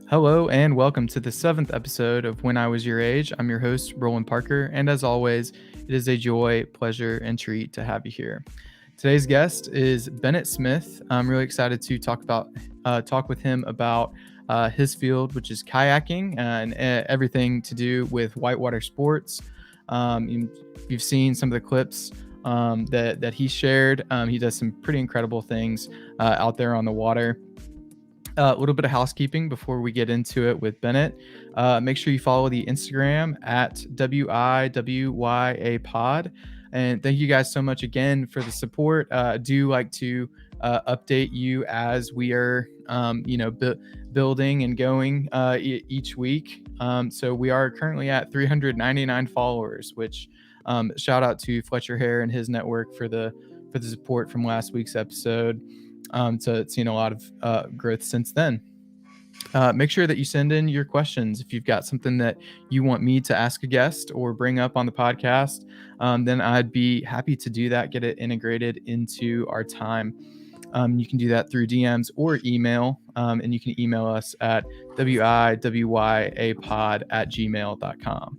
Hello and welcome to the 7th episode of When I Was Your Age. I'm your host, Roland Parker, and as always, it is a joy, pleasure, and treat to have you here. Today's guest is Bennett Smith. I'm really excited to talk with him about his field, which is kayaking and everything to do with whitewater sports. You've seen some of the clips that he shared. He does some pretty incredible things out there on the water. A little bit of housekeeping before we get into it with Bennett. Make sure you follow the Instagram at WIWYA pod. And thank you guys so much again for the support. I do like to update you as we are, building and going each week. So we are currently at 399 followers, which shout out to Fletcher Hare and his network for the support from last week's episode. So it's seen a lot of growth since then. Make sure that you send in your questions. If you've got something that you want me to ask a guest or bring up on the podcast, then I'd be happy to do that, get it integrated into our time. You can do that through DMs or email, and you can email us at wiwyapod@gmail.com.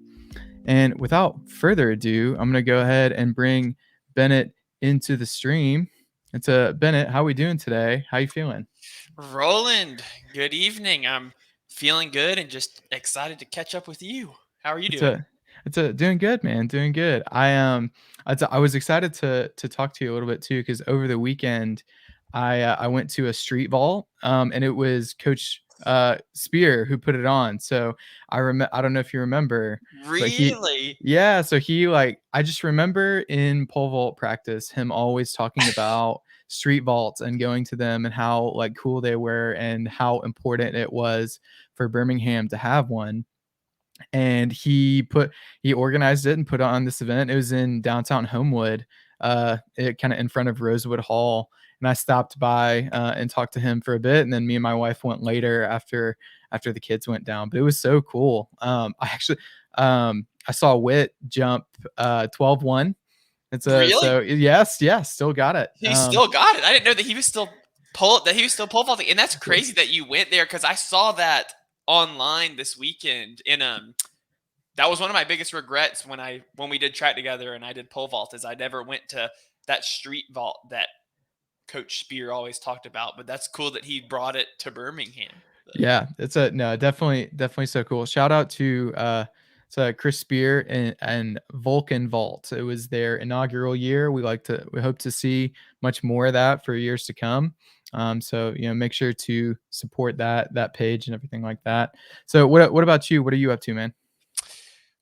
And without further ado, I'm going to go ahead and bring Bennett into the stream. It's Bennett, how are we doing today? How you feeling? Roland, good evening. I'm feeling good and just excited to catch up with you. How are you doing? Doing good, man. Doing good. I was excited to talk to you a little bit too because over the weekend, I went to a street vault, and it was Coach Spear who put it on. So I don't know if you remember, but Really? I just remember in pole vault practice him always talking about street vaults and going to them and how like cool they were and how important it was for Birmingham to have one. And he organized it and put on this event. It was in downtown Homewood, it kind of in front of Rosewood Hall. And I stopped by and talked to him for a bit, and then me and my wife went later after the kids went down. But it was so cool. I saw Witt jump 12-1. Really? Yes, still got it. He still got it. I didn't know that he was still pole vaulting, and that's crazy that you went there because I saw that online this weekend. And that was one of my biggest regrets when we did track together and I did pole vault is I never went to that street vault that Coach Spear always talked about. But that's cool that he brought it to Birmingham. Yeah, definitely so cool. Shout out to Chris Spear and Vulcan Vault. It was their inaugural year. We hope to see much more of that for years to come. So make sure to support that page and everything like that. So what about you? What are you up to, man?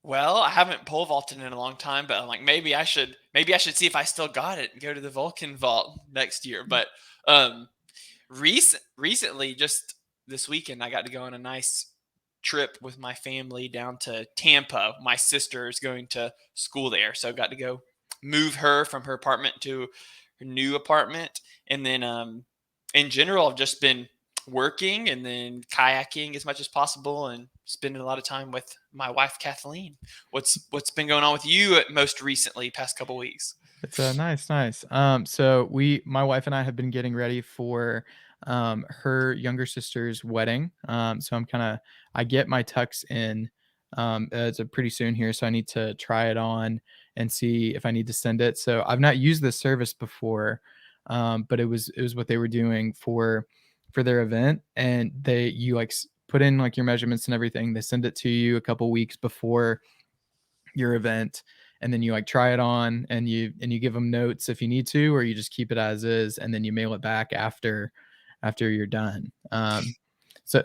Well, I haven't pole vaulted in a long time, but I'm like maybe I should see if I still got it and go to the Vulcan vault next year. But recently, just this weekend, I got to go on a nice trip with my family down to Tampa. My sister is going to school there, so I got to go move her from her apartment to her new apartment. And then in general, I've just been working and then kayaking as much as possible and spending a lot of time with my wife Kathleen. What's been going on with you most recently past couple weeks? It's nice. So my wife and I have been getting ready for her younger sister's wedding. So I get my tux in it's a pretty soon here, so I need to try it on and see if I need to send it. So I've not used this service before, but it was what they were doing for their event, and you like put in like your measurements and everything. They send it to you a couple weeks before your event, and then you like try it on and you give them notes if you need to, or you just keep it as is and then you mail it back after you're done. So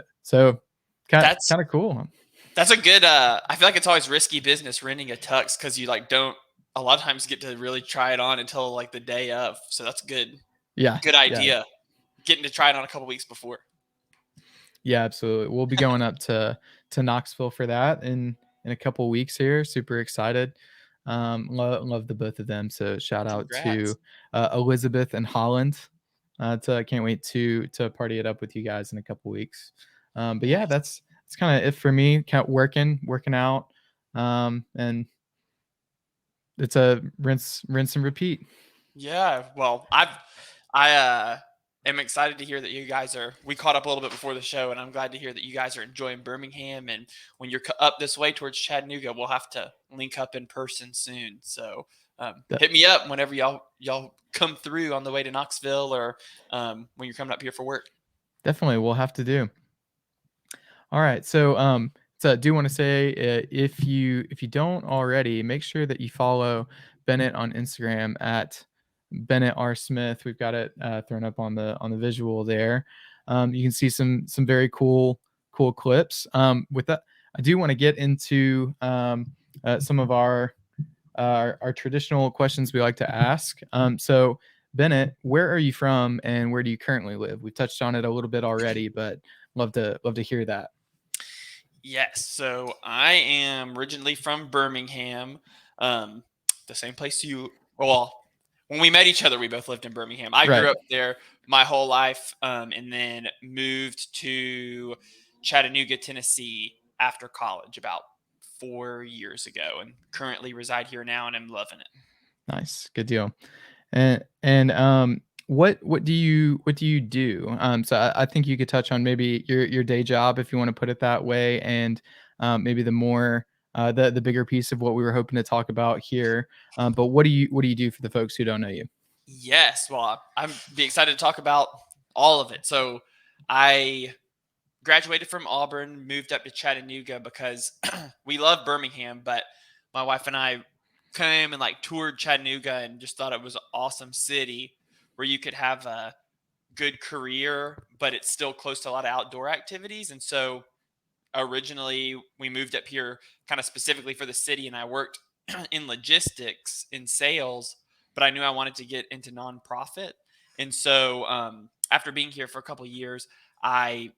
That's kind of cool. That's a good. I feel like it's always risky business renting a tux because you like don't a lot of times get to really try it on until like the day of. So that's good. Yeah, Good yeah, idea. Getting to try it on a couple weeks before. yeah, absolutely. We'll be going up to Knoxville for that in a couple weeks here. Super excited. Love the both of them. So shout out to Congrats. Elizabeth and Holland. I can't wait to party it up with you guys in a couple weeks. But yeah, Nice. that's kind of it for me. Working out, and it's a rinse and repeat. Yeah. Well, I am excited to hear that you guys are. We caught up a little bit before the show, and I'm glad to hear that you guys are enjoying Birmingham. And when you're up this way towards Chattanooga, we'll have to link up in person soon. So De- hit me up whenever y'all come through on the way to Knoxville, or when you're coming up here for work. Definitely, we'll have to do. All right. So I do want to say, if you don't already, make sure that you follow Bennett on Instagram at Bennett R Smith. We've got it thrown up on the visual there. You can see some very cool clips. With that, I do want to get into some of our traditional questions we like to ask. So Bennett, where are you from, and where do you currently live? We touched on it a little bit already, but love to hear that. Yes, so I am originally from Birmingham, um, the same place you. Well, when we met each other, we both lived in Birmingham. I Right. grew up there my whole life, and then moved to Chattanooga, Tennessee after college about 4 years ago, and currently reside here now, and I'm loving it. Nice. Good deal. And what do you do? So I think you could touch on maybe your day job, if you want to put it that way, and maybe the more the bigger piece of what we were hoping to talk about here. But what do you do for the folks who don't know you? Yes, well, I'm be excited to talk about all of it. So I graduated from Auburn, moved up to Chattanooga because we love Birmingham, but my wife and I came and like toured Chattanooga and just thought it was an awesome city where you could have a good career, but it's still close to a lot of outdoor activities. And so originally we moved up here kind of specifically for the city, and I worked in logistics in sales, but I knew I wanted to get into nonprofit. And so after being here for a couple of years, I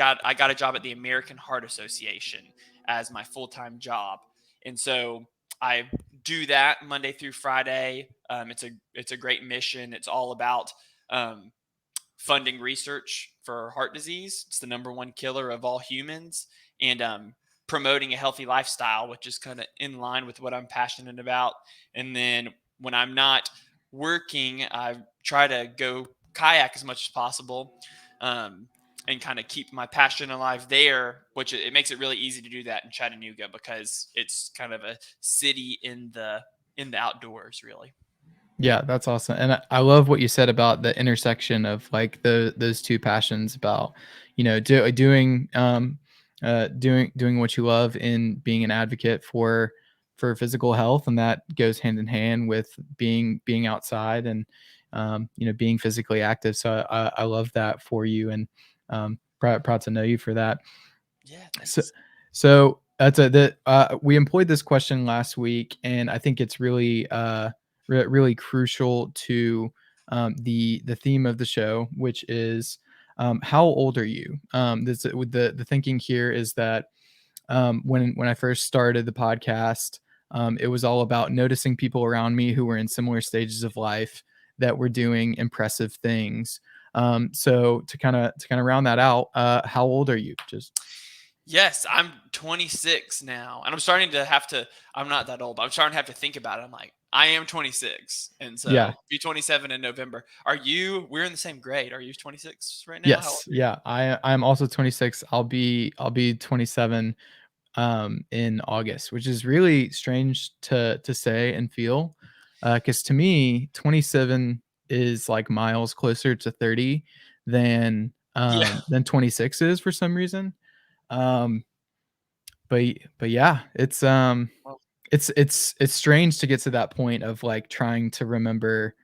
I got a job at the American Heart Association as my full-time job. And so I do that Monday through Friday. It's a great mission. It's all about um, funding research for heart disease. It's the number one killer of all humans, and promoting a healthy lifestyle, which is kind of in line with what I'm passionate about. And then when I'm not working, I try to go kayak as much as possible. Um, and kind of keep my passion alive there, which it makes it really easy to do that in Chattanooga because it's kind of a city in the outdoors, really. Yeah, that's awesome. And I love what you said about the intersection of like those two passions about, doing what you love in being an advocate for physical health, and that goes hand in hand with being outside and being physically active. So I love that for you, and proud to know you for that. Yeah, So, thanks. so that's we employed this question last week, and I think it's really really crucial to the theme of the show, which is how old are you? With the thinking here is that when I first started the podcast, it was all about noticing people around me who were in similar stages of life that were doing impressive things. So to kind of round that out, how old are you? Just Yes, I'm 26 now, and I'm starting to have to. I'm not that old, but I'm starting to have to think about it. I'm like, I am 26, and yeah. so be 27 in November. Are you? We're in the same grade. Are you 26 right now? How old Yes, are you? yeah. I'm also 26. I'll be 27 in August, which is really strange to say and feel, because to me 27 is like miles closer to 30 Yeah. than 26 is for some reason. Um, but yeah, Well, it's strange to get to that point of like trying to remember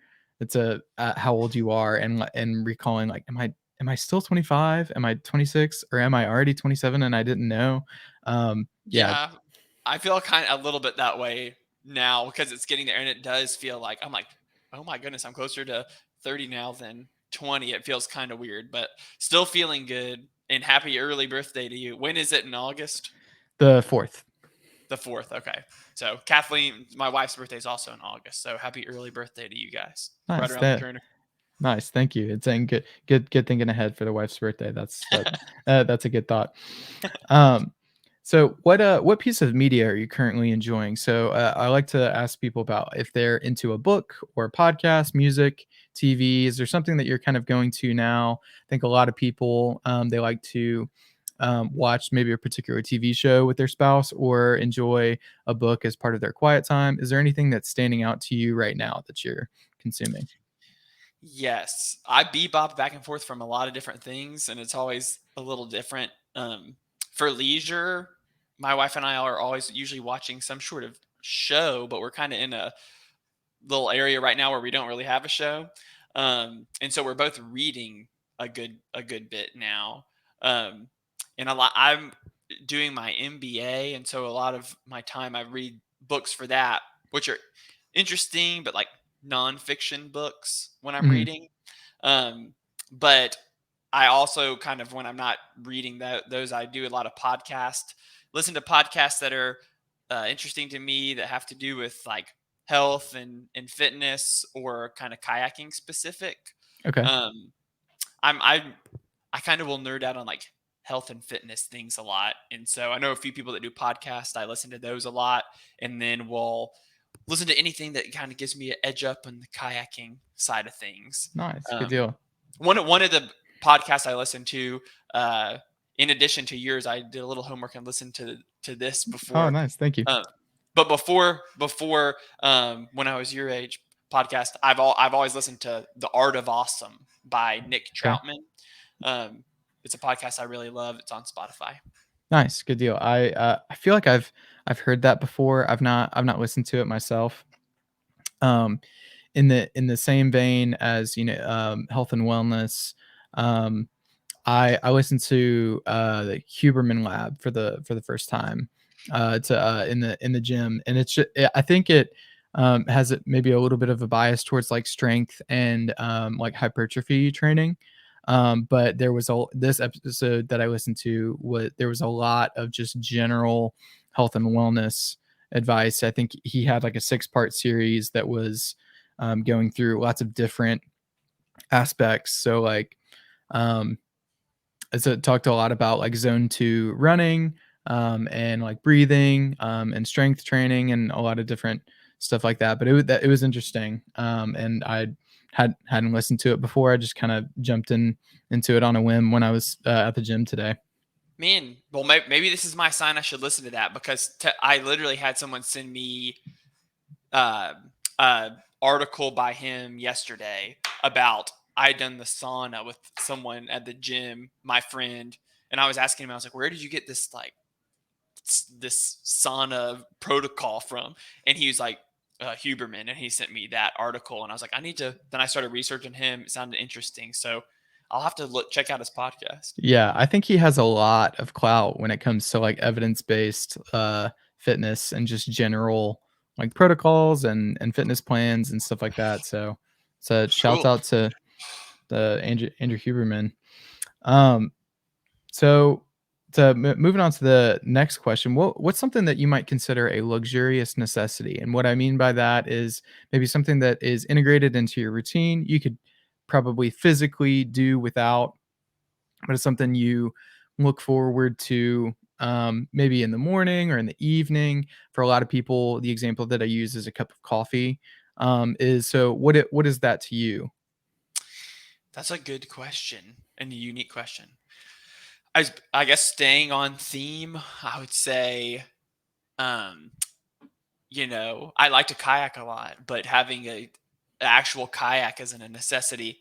how old you are, and recalling like am I still 25? Am I 26, or am I already 27 and I didn't know? Yeah, yeah, I feel kind of a little bit that way now because it's getting there, and it does feel like I'm like, oh my goodness, I'm closer to 30 now than 20. It feels kind of weird, but still feeling good. And happy early birthday to you. When is it in August? the 4th. The 4th. Okay. So Kathleen, my wife's birthday is also in August. So happy early birthday to you guys. Right Nice. around the That corner. nice. Thank you. It's saying good thinking ahead for the wife's birthday. That's a good thought. Um So what piece of media are you currently enjoying? So I like to ask people about if they're into a book or podcast, music, TV. Is there something that you're kind of going to now? I think a lot of people they like to watch maybe a particular TV show with their spouse or enjoy a book as part of their quiet time. Is there anything that's standing out to you right now that you're consuming? Yes, I bebop back and forth from a lot of different things, and it's always a little different. For leisure, my wife and I are always usually watching some sort of show, but we're kind of in a little area right now where we don't really have a show, and so we're both reading a good bit now. Um, and a lot, I'm doing my MBA, and so a lot of my time I read books for that, which are interesting, but like nonfiction books when I'm Mhm. reading. Um, but I also kind of when I'm not reading those, I do a lot of listen to podcasts that are interesting to me that have to do with like health and fitness or kind of kayaking specific. Okay. Um, I kind of will nerd out on like health and fitness things a lot, and so I know a few people that do podcasts. I listen to those a lot, and then we'll listen to anything that kind of gives me an edge up on the kayaking side of things. Nice. Good Um, deal. one of the podcasts I listened to, uh, in addition to yours, I did a little homework and listened to this Oh, before. nice. Thank you. Uh, but before when I was your age podcast, I've always listened to The Art of Awesome by Nick Okay. Troutman. Um, it's a podcast I really love. It's on Spotify. Nice. Good deal. I feel like I've heard that before. I've not listened to it myself. Um, in the same vein as health and wellness. Um, I listened to the Huberman Lab for the first time to in the gym, and I think it has maybe a little bit of a bias towards like strength and like hypertrophy training. But this episode that I listened to was there was a lot of just general health and wellness advice. I think he had like a 6-part series that was going through lots of different aspects. So like um, so it talked a lot about like zone 2 running, and like breathing, and strength training and a lot of different stuff like that. But it was interesting. And I hadn't listened to it before. I just kind of jumped into it on a whim when I was at the gym today. Man, well, maybe this is my sign I should listen to that because I literally had someone send me uh, article by him yesterday about I done the sauna with someone at the gym, my friend, and I was asking him, I was like, "Where did you get this like this sauna protocol from?" And he was like, Huberman, and he sent me that article, and I was like, I need to. Then I started researching him. It sounded interesting, so I'll have to check out his podcast. Yeah, I think he has a lot of clout when it comes to like evidence-based fitness and just general like protocols and fitness plans and stuff like that. So shouts Cool. out to the Andrew Huberman. Um, so moving on to the next question, what's something that you might consider a luxurious necessity? And what I mean by that is maybe something that is integrated into your routine. You could probably physically do without, but it's something you look forward to, maybe in the morning or in the evening. For a lot of people, the example that I use is a cup of coffee. What is that to you? That's a good question and a unique question. I guess staying on theme, I would say, um, I like to kayak a lot, but having a actual kayak isn't a necessity.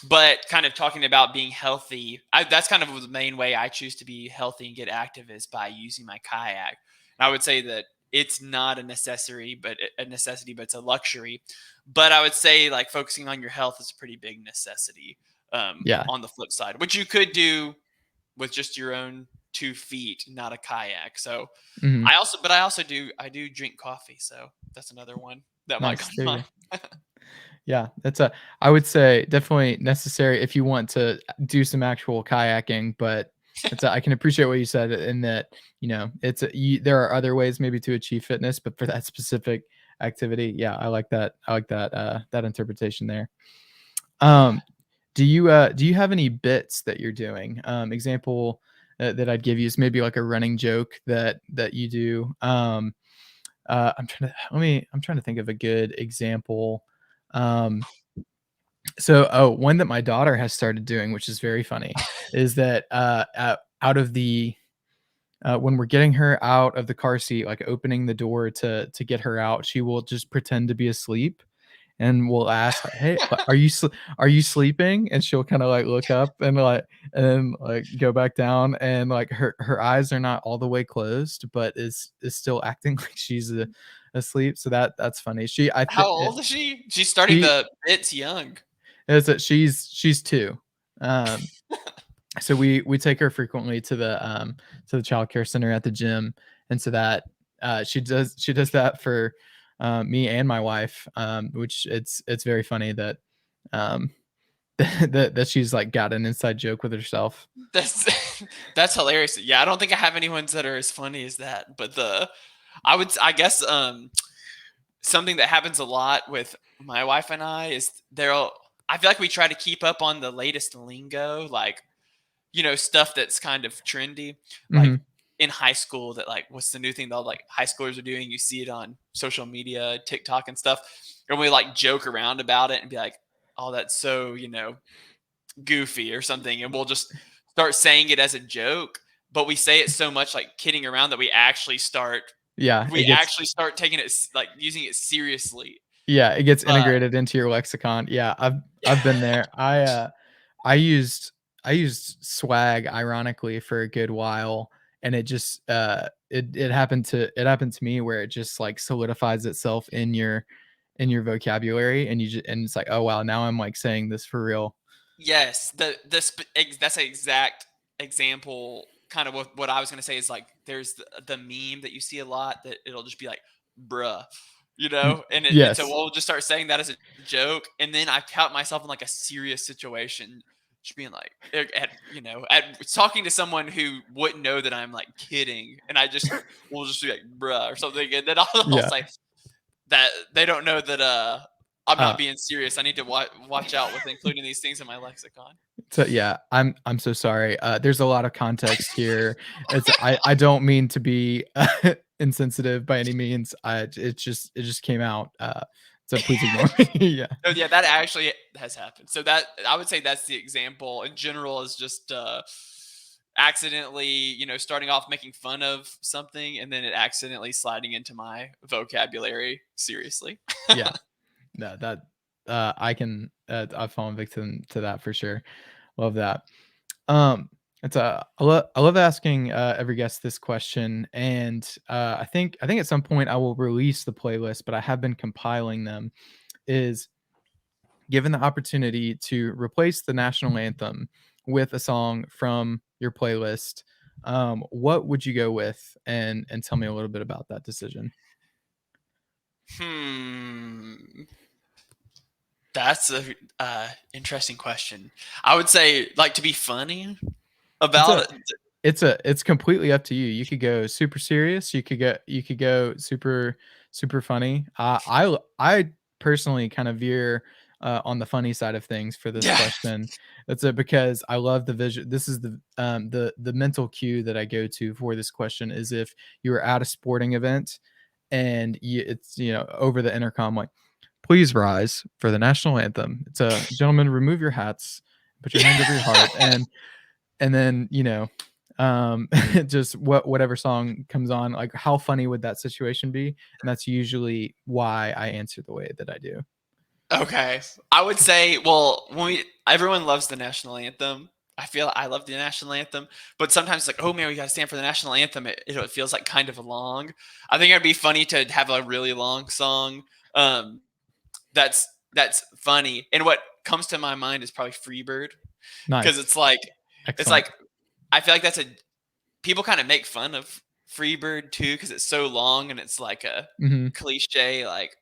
But kind of talking about being healthy, that's kind of the main way I choose to be healthy and get active is by using my kayak. And I would say that it's not a necessity, but it's a luxury. But I would say like focusing on your health is a pretty big necessity. Yeah. On the flip side, which you could do with just your own 2 feet, not a kayak. So Mhm. I also do drink coffee. So that's another one that might Nice. come There to you mind. go. Yeah, I would say definitely necessary if you want to do some actual kayaking, but I can appreciate what you said in that, there are other ways maybe to achieve fitness, but for that specific activity, yeah, I like that. I like that interpretation there. Yeah. Um, do you have any bits that you're doing? Example, that I'd give you is maybe like a running joke that you do. I'm trying to think of a good example. Um, one that my daughter has started doing, which is very funny, is that out of the when we're getting her out of the car seat, like opening the door to get her out, she will just pretend to be asleep, and we'll ask like, "Hey, are you sleeping?" And she'll kind of like look up and like go back down, and like her eyes are not all the way closed, but is still acting like she's asleep. So that's funny. How old is she? She's starting She the bits young. is that she's 2. Um, so we take her frequently to the childcare center at the gym, and so that she does that for me and my wife, which it's very funny that um, that she's like got an inside joke with herself. That's that's hilarious. Yeah, I don't think I have any ones that are as funny as that. But I guess something that happens a lot with my wife and I is I feel like we try to keep up on the latest lingo, like stuff that's kind of trendy, like Hmm. in high school. That like what's the new thing that like high schoolers are doing? You see it on social media, TikTok and stuff, and we like joke around about it and be like, "Oh, that's so goofy or something," and we'll just start saying it as a joke. But we say it so much like kidding around that Yeah, we actually start taking it like using it seriously. it gets Uh, integrated into your lexicon. Yeah, I've been yeah. there. I used I used swag ironically for a good while, and it just it happened to me where it just like solidifies itself in your vocabulary, and and it's like, oh wow, now I'm like saying this for real. Yes, that's an exact example. Kind of what I was gonna say is like there's the meme that you see a lot that it'll just be like, bruh, Mm, and so yes. we'll just start saying that as a joke, and then I count myself in like a serious situation, just being like at talking to someone who wouldn't know that I'm like kidding, and I just will just be like bruh or something, and then I'll Yeah. say that they don't know that I'm not Uh, being serious. I need to watch out with including these things in my lexicon. so yeah, I'm so sorry. There's a lot of context here. I don't mean to be insensitive by any means. It just came out. So please ignore me. Yeah. Oh yeah, that actually has happened. So that I would say that's the example. In general, is just accidentally, starting off making fun of something, and then it accidentally sliding into my vocabulary seriously. Yeah. No, that I've fallen victim to that for sure. Love that. Um, I love asking every guest this question, and I think at some point I will release the playlist, but I have been compiling them. Is given the opportunity to replace the national anthem with a song from your playlist, what would you go with? And tell me a little bit about that decision. Hmm, that's a interesting question. I would say like to be funny It's about a it. it's completely up to you. You could go super serious. You could go super funny. I personally kind of veer on the funny side of things for this Yeah. question. That's it because I love the vision. This is the mental cue that I go to for this question is if you were at a sporting event and it's over the intercom like, please rise for the national anthem. It's a gentlemen, remove your hats, put your hands over your heart, and then just whatever song comes on, like how funny would that situation be? And that's usually why I answer the way that I do. Okay. I would say, well, everyone loves the national anthem. I feel I love the national anthem, but sometimes it's like, oh man, we got to stand for the national anthem. It feels like kind of long. I think it'd be funny to have a really long song. Um, that's funny. And what comes to my mind is probably Freebird because Nice. it's Excellent. like I feel like that's a people kind of make fun of Freebird too because it's so long and it's like a Hmm. cliche like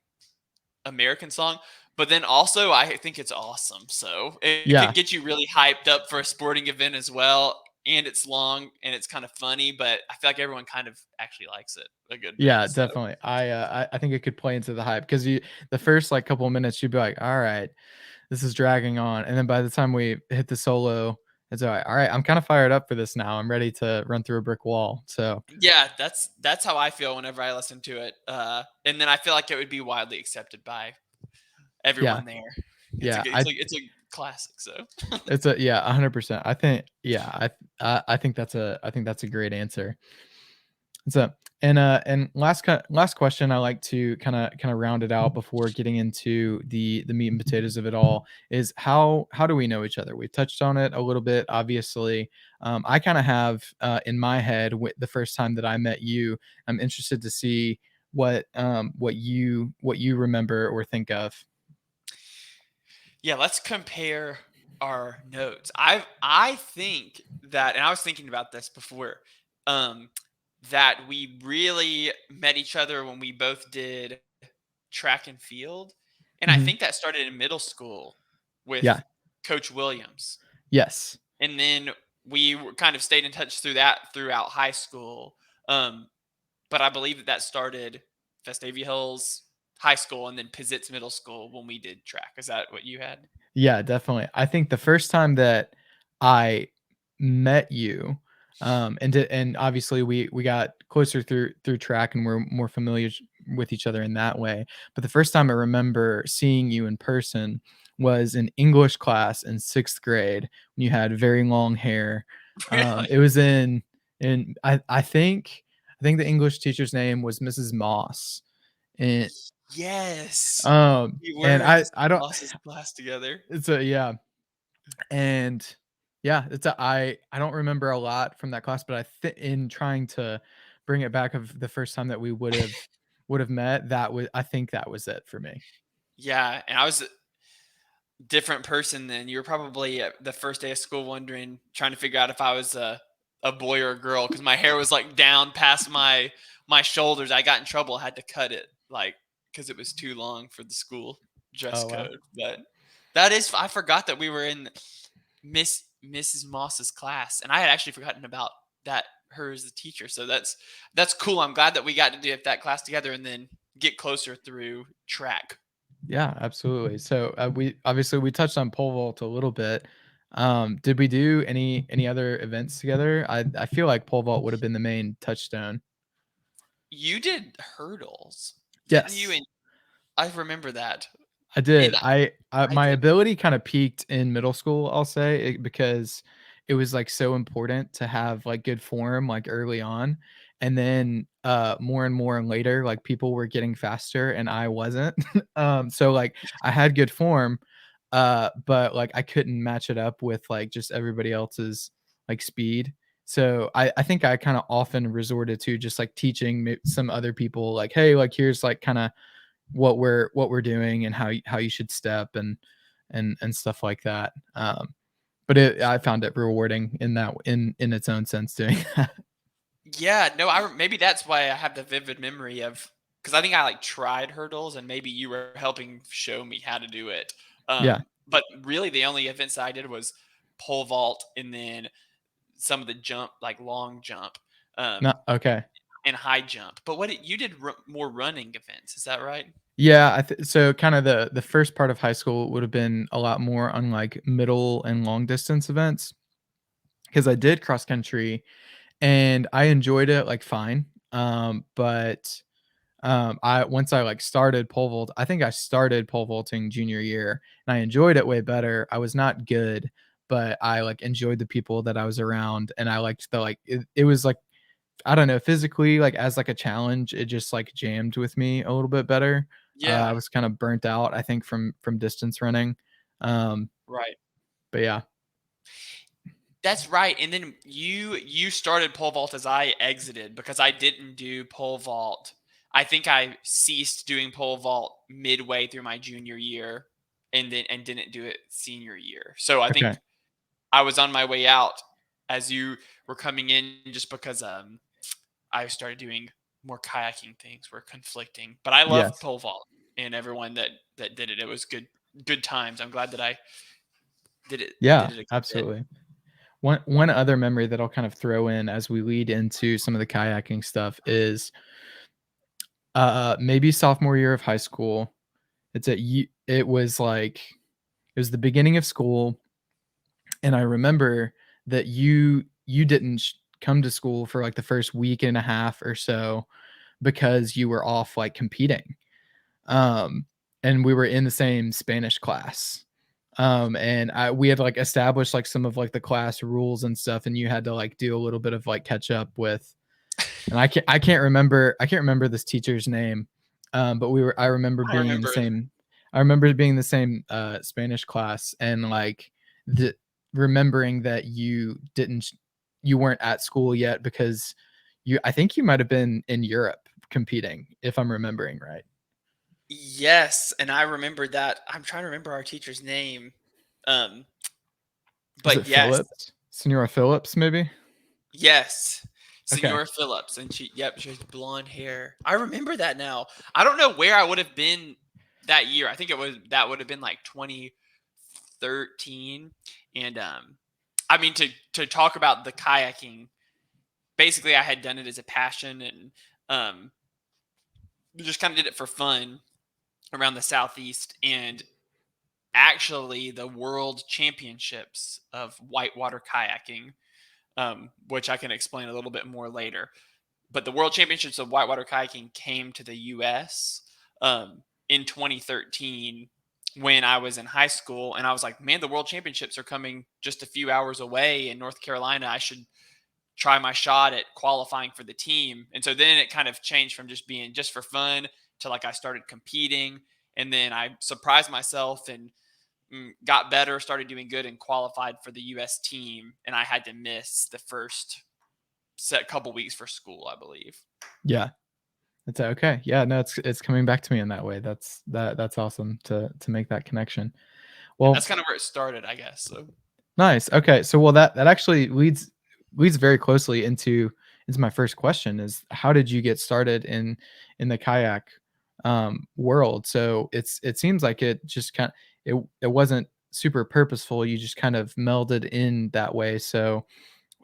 American song, but then also I think it's awesome. So it Yeah. could get you really hyped up for a sporting event as well. And it's long and it's kind of funny, but I feel like everyone kind of actually likes it a good bit. Yeah, So definitely. I think it could play into the hype because you the first like couple of minutes you'd be like, all right, this is dragging on, and then by the time we hit the solo, It's all right. All right, I'm kind of fired up for this now. I'm ready to run through a brick wall. So Yeah, that's how I feel whenever I listen to it. And then I feel like it would be widely accepted by yeah, everyone there. yeah, It's a classic. So it's a yeah, 100%. I think yeah, I think that's a great answer. So, and last question I like to kind of round it out before getting into the meat and potatoes of it all is how do we know each other? We touched on it a little bit, obviously. I kind of have in my head the first time that I met you. I'm interested to see what you remember or think of. yeah, let's compare our notes. I think that, and I was thinking about this before, um, that we really met each other when we both did track and field, and I Mhm. think that started in middle school with Yeah. Coach Williams, Yes. and then kind of stayed in touch through that throughout high school. Um, but I believe that started Vestavia Hills High School and then Pizzitz Middle School when we did track. Is that what you had? Yeah, definitely. I think the first time that I met you, and obviously we got closer through track and we're more familiar with each other in that way. But the first time I remember seeing you in person was in English class in 6th grade when you had very long hair. Really? It was in I think the English teacher's name was Mrs. Moss. And Yes. We and were in Mrs. I don't Moss's class together. it's a yeah. And yeah, I don't remember a lot from that class, but I think in trying to bring it back of the first time that we would have met, I think that was it for me. Yeah, and I was a different person then. You were probably at the first day of school wondering, trying to figure out if I was a boy or a girl because my hair was like down past my shoulders. I got in trouble, had to cut it like because it was too long for the school dress Oh wow. code. But that is, I forgot that we were in Mrs. Moss's class, and I had actually forgotten about that, her as the teacher. So that's cool. I'm glad that we got to do that class together and then get closer through track. Yeah, absolutely. So we touched on pole vault a little bit. Did we do any other events together? I feel like pole vault would have been the main touchstone. You did hurdles, didn't you? Yes. And I remember that. I did. And I I my did. ability kinda peaked in middle school, I'll say, because it was, like, so important to have, like, good form, like, early on, and then, more and more and later, like, people were getting faster and I wasn't. So, like, I had good form, but, like, I couldn't match it up with, like, just everybody else's, like, speed. So, I think I kinda often resorted to just, like, teaching some other people, like, "Hey, like, here's, like, kinda what we're doing and how you should step and stuff like that. But I found it rewarding in that in its own sense doing that. Yeah, no, maybe that's why I have the vivid memory of, because I think I like tried hurdles and maybe you were helping show me how to do it. Yeah. But really the only events that I did was pole vault and then some of the jump, like long jump, No, um, okay. and high jump. But you did more running events, is that right? Yeah, so kinda the first part of high school would have been a lot more on, like, middle and long distance events because I did cross country and I enjoyed it, like, fine. But I once I, like, started pole vault I think I started pole vaulting junior year, and I enjoyed it way better. I was not good, but I, like, enjoyed the people that I was around, and I liked it was, like, I don't know, physically, like, as, like, a challenge, it just, like, jammed with me a little bit better. I Yeah, was kinda burnt out, I think, from distance running. Um, right. but yeah. That's right, and then you started pole vault as I exited because I didn't do pole vault. I think I ceased doing pole vault midway through my junior year and didn't do it senior year. So I Okay. think I was on my way out as you were coming in just because I started doing more kayaking things were conflicting. But I loved Yes. pole vault and everyone that did it. It was good times. I'm glad that I Yeah, did it a good bit. absolutely. One other memory that I'll kind of throw in as we lead into some of the kayaking stuff is, maybe sophomore year of high school. It was like it was the beginning of school, And I remember that you didn't come to school for like the first week and a half or so because you were off like competing. Um, and we were in the same Spanish class. And we had like established like some of like the class rules and stuff, and you had to like do a little bit of like catch up with. And I can't remember this teacher's name, but I remember I being in the remember. same. I remember being in the same Spanish class, and like the remembering that you weren't at school yet because I think you might have been in Europe competing, if I'm remembering right. Yes, and I remember that. I'm trying to remember our teacher's name. Um, Was it but yes, Phillips? Senora Phillips, maybe? yes, Okay. Senora Phillips, and she has blonde hair. I remember that now. I don't know where I would have been that year. I think that would have been like 2013, and I mean to talk about the kayaking. Basically, I had done it as a passion, and um, just kind of did it for fun around the southeast, and actually the world championships of whitewater kayaking, which I can explain a little bit more later. But the world championships of whitewater kayaking came to the U.S. In 2013 when I was in high school, and I was like, man, the world championships are coming just a few hours away in North Carolina. I should try my shot at qualifying for the team. And so then it kind of changed from just being just for fun to like I started competing, and then I surprised myself and got better, started doing good, and qualified for the U.S. team. And I had to miss the first set couple weeks for school, I believe. Yeah. That's okay. Yeah, no, it's coming back to me in that way. That's awesome to make that connection. Yeah, Well, that's kind of where it started, I guess. So nice. Okay. So well that actually leads very closely into my first question is how did you get started in the kayak world? So it seems like it just it wasn't super purposeful. You just kind of melded in that way. So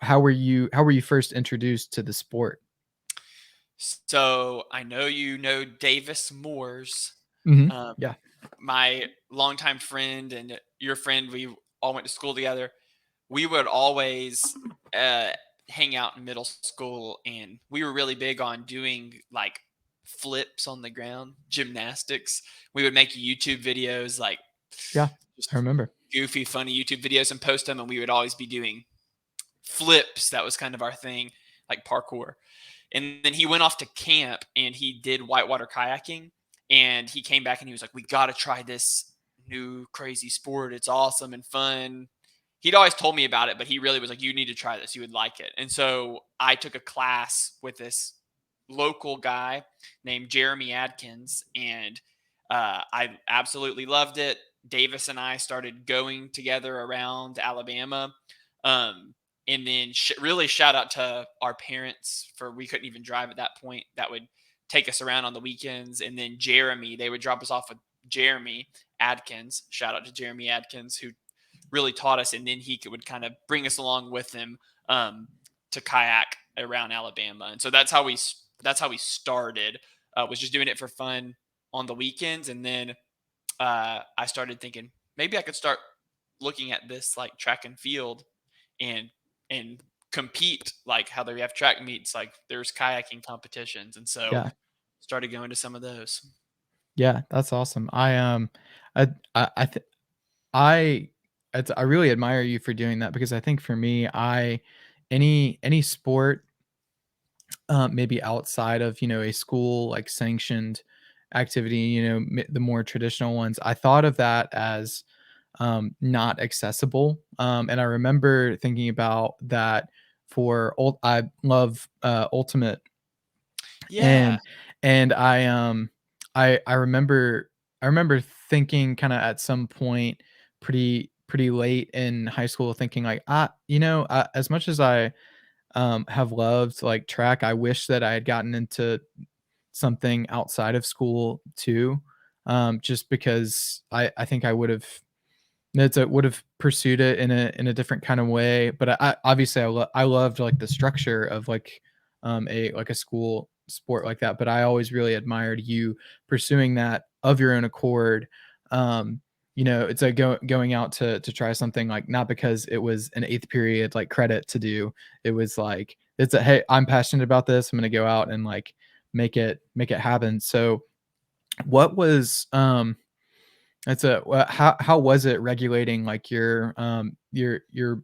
how were you first introduced to the sport? so I know you know Davis Moores, Mhm. um, Yeah. my longtime friend and your friend. We all went to school together. We would always uh, hang out in middle school, and we were really big on doing like flips on the ground, gymnastics. We would make YouTube videos, like Yeah. I just remember. goofy, funny YouTube videos, and post them. And we would always be doing flips. That was kind of our thing, like parkour. And then he went off to camp and he did whitewater kayaking. And he came back and he was like, "We got to try this new crazy sport. It's awesome and fun." He'd always told me about it, but he really was like, "You need to try this. You would like it." And so I took a class with this local guy named Jeremy Adkins, and I absolutely loved it. Davis and I started going together around Alabama. Um, and then really shout out to our parents for we couldn't even drive at that point. That would take us around on the weekends. And then Jeremy, they would drop us off with Jeremy Adkins. Shout out to Jeremy Adkins, who really taught us, and then would kind of bring us along with him to kayak around Alabama. And so that's how we started. Was just doing it for fun on the weekends, and then I started thinking maybe I could start looking at this like track and field and and compete like how they have track meets, like there's kayaking competitions, and so Yeah. started going to some of those. Yeah, that's awesome. I I th I I really admire you for doing that because I think for me, any sport, maybe outside of, a school, like, sanctioned activity, the more traditional ones, I thought of that as, not accessible, and I remember thinking about that I love, ultimate Yeah. and I remember thinking kinda at some point pretty late in high school thinking like, as much as I, have loved, like, track, I wish that I had gotten into something outside of school too, just because I think I would have pursued it in a different kind of way, but obviously I loved like the structure of like a school sport like that, but I always really admired you pursuing that of your own accord, um, it's like going out to try something, like, not because it was an eighth period like credit to do. It was like, it's a, hey, I'm passionate about this. I'm gonna go out and like make it happen. So what was that's a how was it regulating like your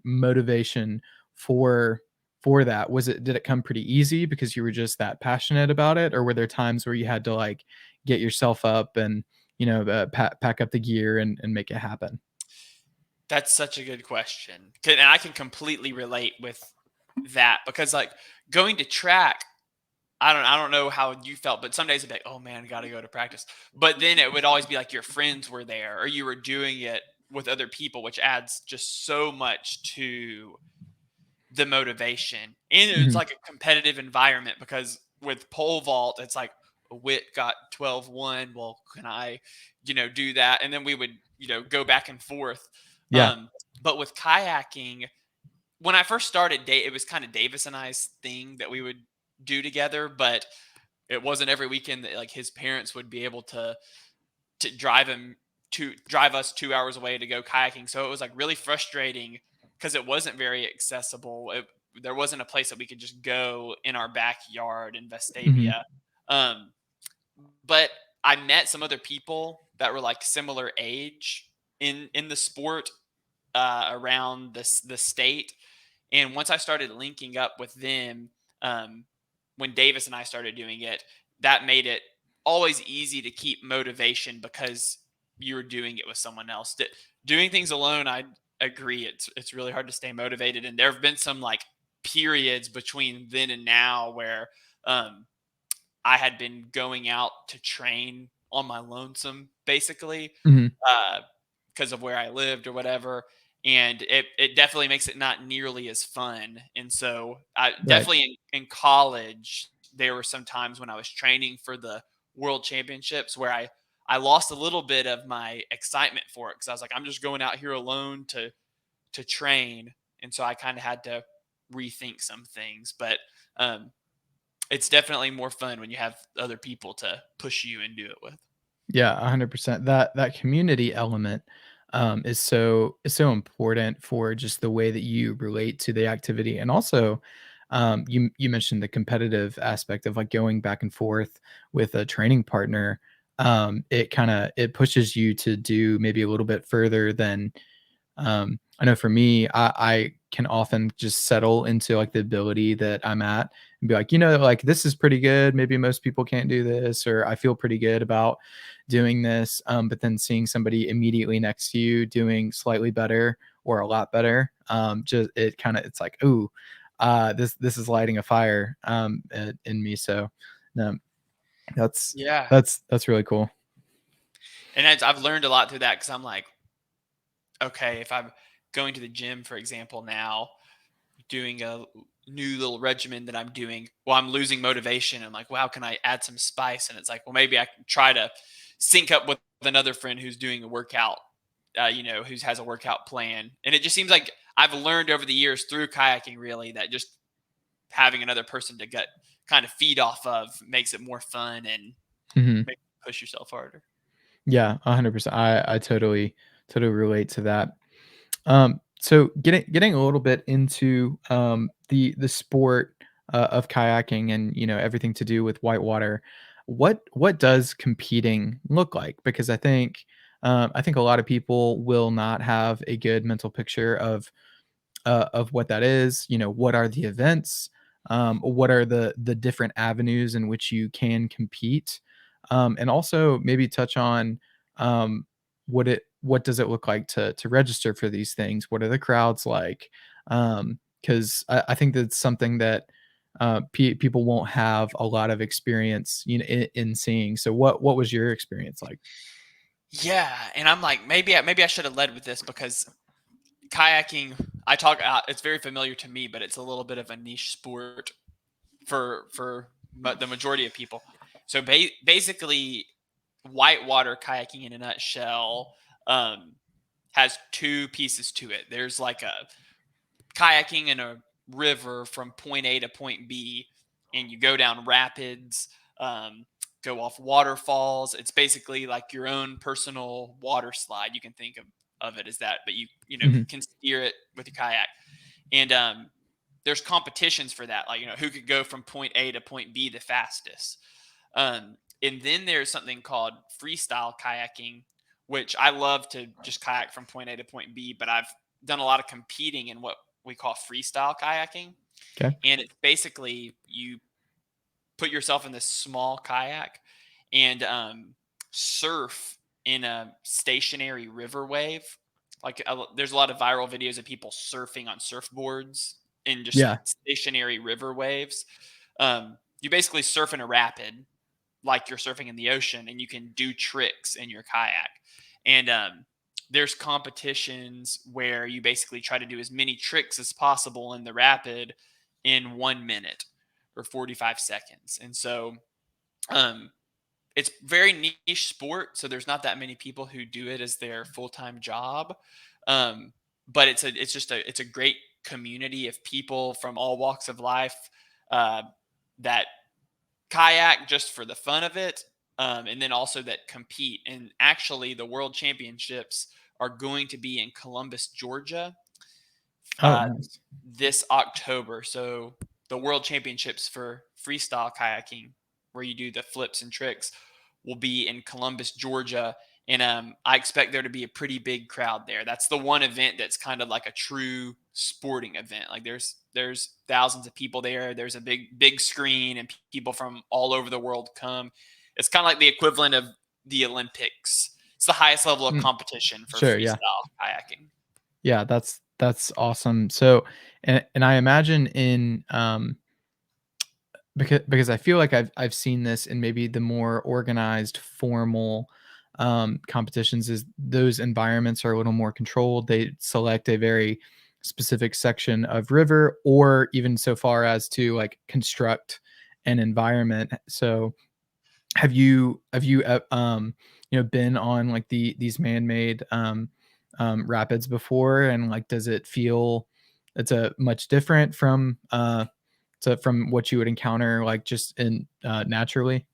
motivation for that? Did it come pretty easy because you were just that passionate about it, or were there times where you had to like get yourself up and pack up the gear and make it happen? That's such a good question. And I can completely relate with that because like going to track, I don't know how you felt, but some days it'd be like, oh man, I gotta go to practice. But then it would always be like your friends were there or you were doing it with other people, which adds just so much to the motivation. And it's Mhm. like a competitive environment because with pole vault, it's like Wit got 12-1. Well, can I, do that? And then we would, go back and forth. Yeah. Um, but with kayaking, when I first started, it was kind of Davis and I's thing that we would do together, but it wasn't every weekend that like his parents would be able to drive us 2 hours away to go kayaking. So it was like really frustrating because it wasn't very accessible. There wasn't a place that we could just go in our backyard in Mhm. Vestavia. Um, but I met some other people that were like similar age in the sport around the state. And once I started linking up with them, um, when Davis and I started doing it, that made it always easy to keep motivation because you were doing it with someone else. Doing things alone, I agree, it's really hard to stay motivated. And there have been some like periods between then and now where um, I had been going out to train on my lonesome, basically, Mhm. because of where I lived or whatever. And it definitely makes it not nearly as fun. And so, I Right. definitely in college, there were some times when I was training for the world championships where I lost a little bit of my excitement for it because I was like, I'm just going out here alone to train. And so I kind of had to rethink some things. But um, it's definitely more fun when you have other people to push you and do it with. Yeah, 100%. That community element is so important for just the way that you relate to the activity, and also you mentioned the competitive aspect of like going back and forth with a training partner. It pushes you to do maybe a little bit further than I know for me, I can often just settle into like the ability that I'm at and be like, like this is pretty good. Maybe most people can't do this, or I feel pretty good about doing this. But then seeing somebody immediately next to you doing slightly better or a lot better, just it's like, ooh, this is lighting a fire in me. So, um, that's Yeah. that's really cool. And I've learned a lot through that because I'm like, okay, if I'm going to the gym, for example, now doing a new little regimen that I'm doing, well, I'm losing motivation. I'm like, well, how can I add some spice? And it's like, well, maybe I can try to sync up with another friend who's doing a workout, who has a workout plan. And it just seems like I've learned over the years through kayaking, really, that just having another person to get kind of feed off of makes it more fun and Mhm. make you push yourself harder. Yeah, 100%. I totally relate to that. So getting a little bit into the sport of kayaking and everything to do with whitewater. What does competing look like? Because I think a lot of people will not have a good mental picture of what that is. What are the events? What are the different avenues in which you can compete? And also maybe touch on what does it look like to register for these things? What are the crowds like? Because I think that's something that people won't have a lot of experience, in seeing. So what was your experience like? Yeah, and I'm like, maybe I should have led with this because kayaking, I talk, it's very familiar to me, but it's a little bit of a niche sport for the majority of people. So basically, whitewater kayaking in a nutshell um, has two pieces to it. There's like a kayaking in a river from point A to point B, and you go down rapids. Um, go off waterfalls. It's basically like your own personal water slide. You can think of it as that, but you Mhm. can steer it with your kayak. And there's competitions for that, like who could go from point A to point B the fastest. And then there's something called freestyle kayaking, which I love to just kayak from point A to point B, but I've done a lot of competing in what we call freestyle kayaking. Okay. And it's basically you put yourself in this small kayak and surf in a stationary river wave. Like there's a lot of viral videos of people surfing on surfboards in just Yeah. stationary river waves. You basically surf in a rapid like you're surfing in the ocean, and you can do tricks in your kayak. And there's competitions where you basically try to do as many tricks as possible in the rapid in 1 minute or 45 seconds. And so um, it's very niche sport. So there's not that many people who do it as their full-time job. Um, but it's a great community of people from all walks of life uh, that kayak just for the fun of it, and then also that compete. And actually, the World Championships are going to be in Columbus, Georgia, Oh, uh, nice. this October. So the World Championships for freestyle kayaking, where you do the flips and tricks, will be in Columbus, Georgia. And I expect there to be a pretty big crowd there. That's the one event that's kind of like a true sporting event. Like there's thousands of people there. There's a big screen, and people from all over the world come. It's kind of like the equivalent of the Olympics. It's the highest level of Mm, competition for sure. Yeah. freestyle kayaking. Yeah. That's awesome. So, and I imagine in because I feel like I've seen this in maybe the more organized, formal competitions. Is those environments are a little more controlled. They select a very specific section of river, or even so far as to like construct an environment. So have you been on like these man-made rapids before, and like does it feel it's a much different from what you would encounter like just in naturally?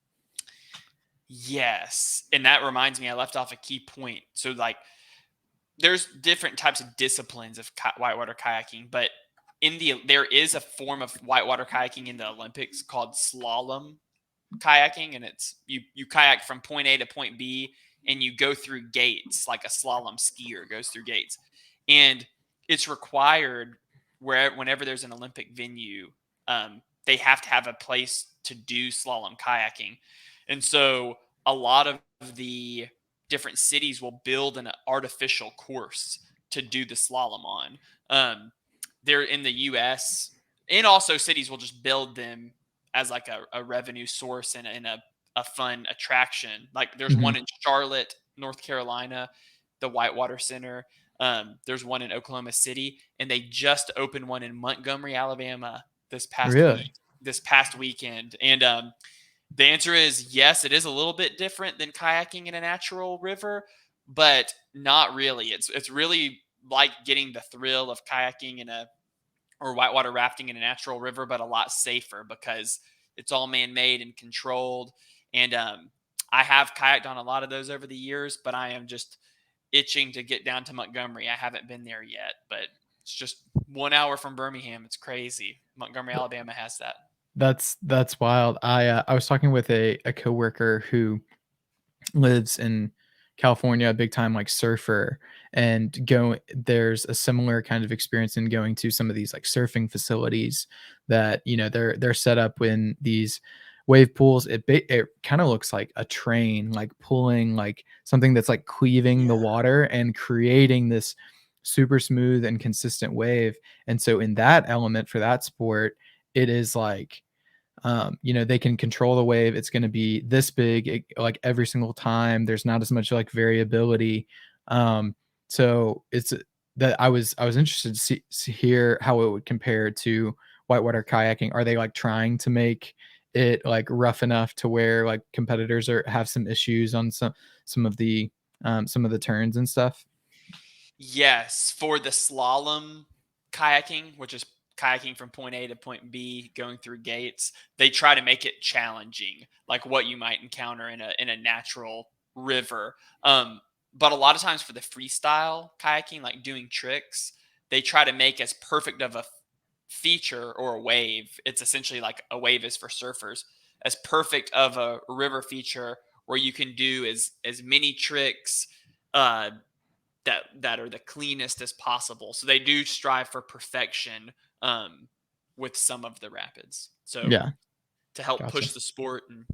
Yes. And that reminds me, I left off a key point. So, like, there's different types of disciplines of whitewater kayaking, but there is a form of whitewater kayaking in the Olympics called slalom kayaking, and it's you kayak from point A to point B, and you go through gates like a slalom skier goes through gates. And it's required whenever there's an Olympic venue, they have to have a place to do slalom kayaking. And so a lot of the different cities will build an artificial course to do the slalom on. They're in the US, and also cities will just build them as like a revenue source and a fun attraction. Like there's one Mhm. in Charlotte, North Carolina, the Whitewater Center. There's one in Oklahoma City, and they just opened one in Montgomery, Alabama Really? this past weekend. And the answer is yes, it is a little bit different than kayaking in a natural river, but not really. It's really like getting the thrill of kayaking in a or whitewater rafting in a natural river, but a lot safer because it's all man-made and controlled. And I have kayaked on a lot of those over the years, but I am just itching to get down to Montgomery. I haven't been there yet, but it's just 1 hour from Birmingham. It's crazy. Montgomery, Alabama has that. That's wild. I was talking with a coworker who lives in California, a big time like surfer, and go there's a similar kind of experience in going to some of these like surfing facilities that they're set up in these wave pools. It kind of looks like a train, like pulling like something that's like cleaving the Yeah. water and creating this super smooth and consistent wave. And so in that element for that sport, it is like they can control the wave. It's going to be this big, like every single time. There's not as much like variability. So it's that I was interested to hear how it would compare to whitewater kayaking. Are they like trying to make it like rough enough to where like competitors are have some issues on some of the some of the turns and stuff? Yes, for the slalom kayaking, which is kayaking from point A to point B, going through gates, they try to make it challenging, like what you might encounter in a natural river. But a lot of times for the freestyle kayaking, like doing tricks, they try to make as perfect of a feature or a wave. It's essentially like a wave is for surfers, as perfect of a river feature where you can do as many tricks uh, that are the cleanest as possible. So they do strive for perfection um, with some of the rapids. So Yeah. to help Gotcha. push the sport and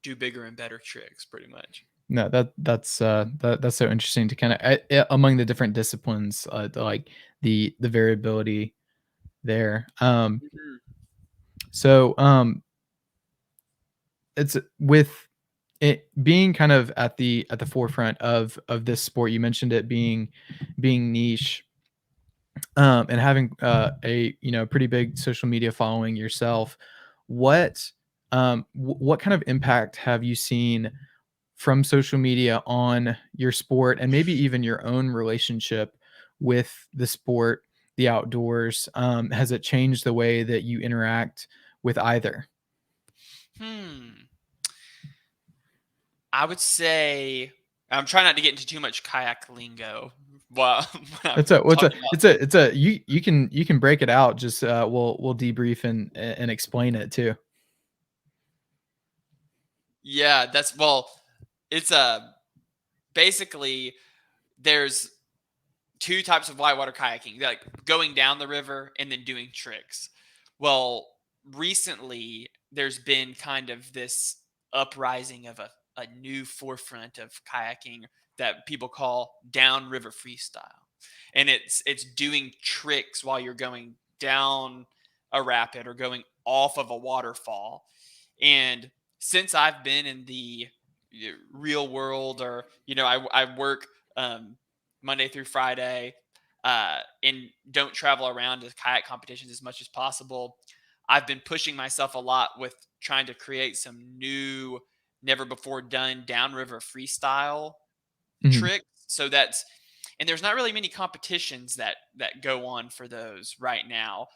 do bigger and better tricks, pretty much. No, that's so interesting to kind of among the different disciplines, like the variability there. Mhm. So it's with it being kind of at the forefront of this sport. You mentioned it being niche, and having a pretty big social media following yourself. What what kind of impact have you seen from social media on your sport and maybe even your own relationship with the sport, the outdoors? Has it changed the way that you interact with either? Hmm. I would say I'm trying not to get into too much kayak lingo while when I'm talking about. It's a you can break it out. Just we'll debrief and explain it too. Yeah, that's well, it's basically there's two types of whitewater kayaking, like going down the river and then doing tricks. Well, recently there's been kind of this uprising of a new forefront of kayaking that people call downriver freestyle. And it's doing tricks while you're going down a rapid or going off of a waterfall. And since I've been in the real world, or I work um, Monday through Friday, and don't travel around to kayak competitions as much as possible. I've been pushing myself a lot with trying to create some new, never before done downriver freestyle Mhm. tricks. So that's and there's not really many competitions that go on for those right now.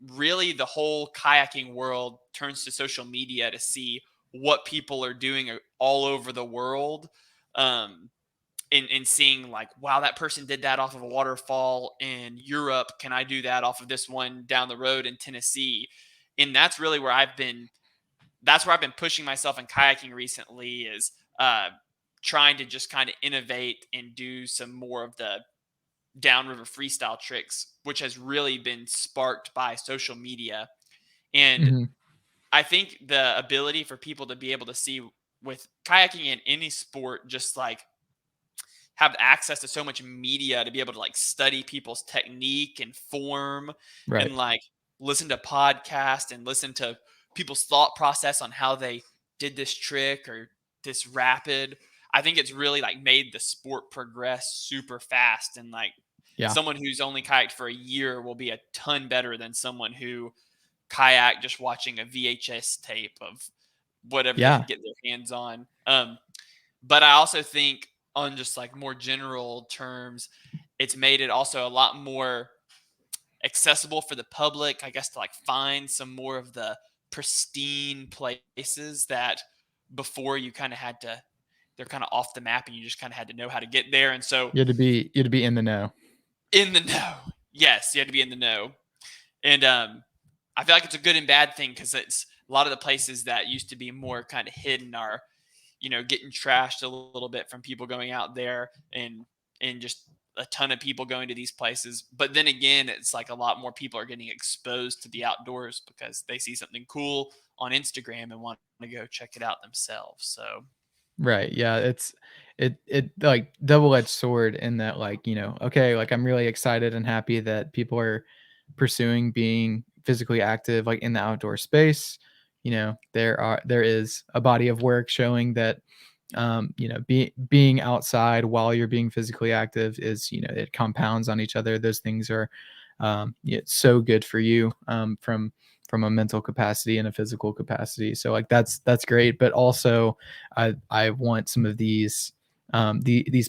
Really, the whole kayaking world turns to social media to see what people are doing all over the world. Um, in seeing like, wow, that person did that off of a waterfall in Europe. Can I do that off of this one down the road in Tennessee? And that's really where I've been pushing myself in kayaking recently, is uh, trying to just kind of innovate and do some more of the downriver freestyle tricks, which has really been sparked by social media. And Mhm. I think the ability for people to be able to see with kayaking in any sport, just like have access to so much media to be able to like study people's technique and form, Right. and like listen to podcasts and listen to people's thought process on how they did this trick or this rapid. I think it's really like made the sport progress super fast, and like Yeah. someone who's only kayaked for a year will be a ton better than someone who kayak just watching a VHS tape of whatever they Yeah. could get their hands on. But I also think, on just like more general terms, it's made it also a lot more accessible for the public, I guess, to like find some more of the pristine places that before you kind of had to, they're kind of off the map and you just kind of had to know how to get there. And so You had to be in the know. in the know, yes, you had to be in the know. And I feel like it's a good and bad thing, because it's a lot of the places that used to be more kind of hidden are, getting trashed a little bit from people going out there, and just a ton of people going to these places. But then again, it's like a lot more people are getting exposed to the outdoors because they see something cool on Instagram and want to go check it out themselves. So Right. Yeah. It like double-edged sword in that, like, okay, like I'm really excited and happy that people are pursuing being physically active like in the outdoor space. There is a body of work showing that being outside while you're being physically active is, it compounds on each other. Those things are it's so good for you, from a mental capacity and a physical capacity. So like that's great. But also I want some of these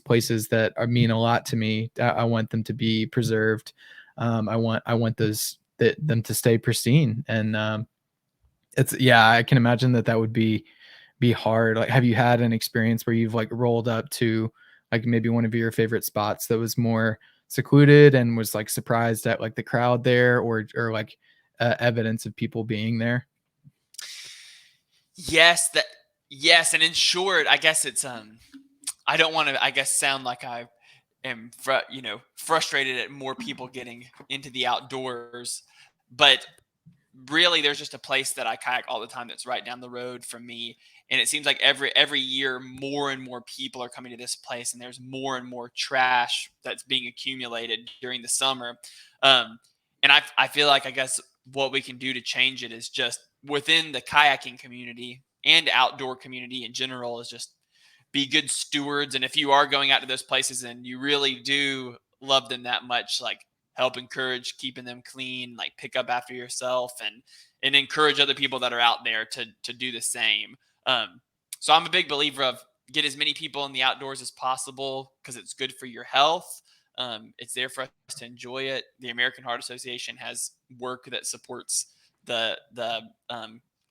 places that mean a lot to me. I want them to be preserved. I want them to stay pristine. And it's yeah, I can imagine that that would be hard. Like, have you had an experience where you've like rolled up to like maybe one of your favorite spots that was more secluded and was like surprised at like the crowd there, or like evidence of people being there? Yes, that yes, and in short, I guess it's I don't want to I guess sound like I am frustrated at more people getting into the outdoors, but really there's just a place that I kayak all the time that's right down the road from me, and it seems like every year more and more people are coming to this place, and there's more and more trash that's being accumulated during the summer. um, and I feel like I guess what we can do to change it is just within the kayaking community and outdoor community in general is just be good stewards. And if you are going out to those places and you really do love them that much, like help encourage keeping them clean, like pick up after yourself, and encourage other people that are out there to do the same. So I'm a big believer of get as many people in the outdoors as possible because it's good for your health. It's there for us to enjoy it. The American Heart Association has work that supports the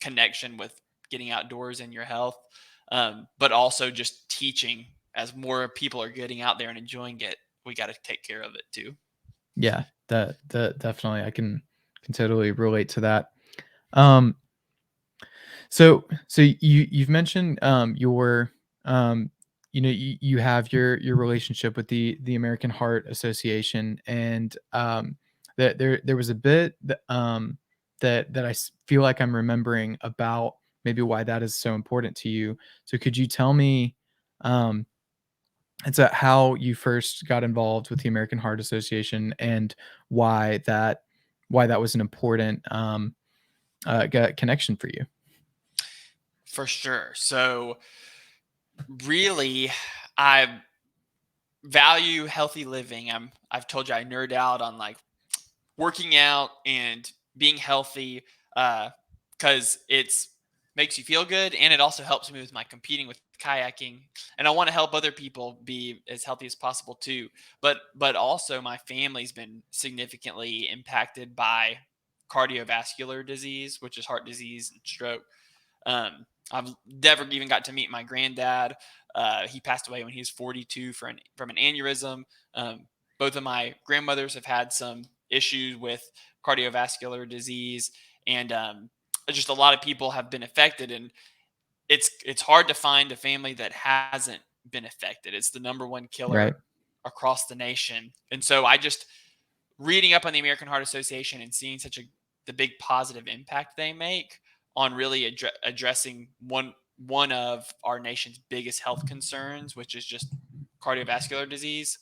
connection with getting outdoors and your health, but also just teaching. As more people are getting out there and enjoying it, we got to take care of it too. Yeah, that definitely I can totally relate to that. Um, so you've mentioned your you have your relationship with the American Heart Association, and that there was a bit that feel like I'm remembering about maybe why that is so important to you. So could you tell me um it's how you first got involved with the American Heart Association, and why that was an important connection for you? For sure. So really, I value healthy living. I've told you I nerd out on like working out and being healthy, because it's makes you feel good, and it also helps me with my competing with kayaking, and I want to help other people be as healthy as possible too. But also my family's been significantly impacted by cardiovascular disease, which is heart disease and stroke. I've never even got to meet my granddad. He passed away when he was 42 from an aneurysm. Both of my grandmothers have had some issues with cardiovascular disease, and just a lot of people have been affected. And it's hard to find a family that hasn't been affected. It's the number one Right. killer across the nation. And so I just reading up on the American Heart Association and seeing the big positive impact they make on really addressing one of our nation's biggest health concerns, which is just cardiovascular disease.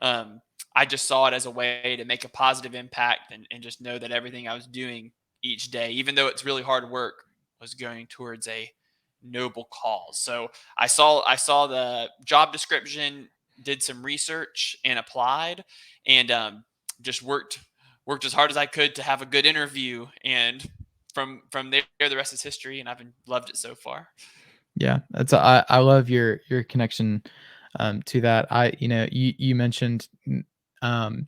Um, I just saw it as a way to make a positive impact, and just know that everything I was doing each day, even though it's really hard work, was going towards a noble cause. So I saw the job description, did some research, and applied, and just worked as hard as I could to have a good interview, and from there the rest is history, and loved it so far. Yeah, I love your connection to that. You mentioned um,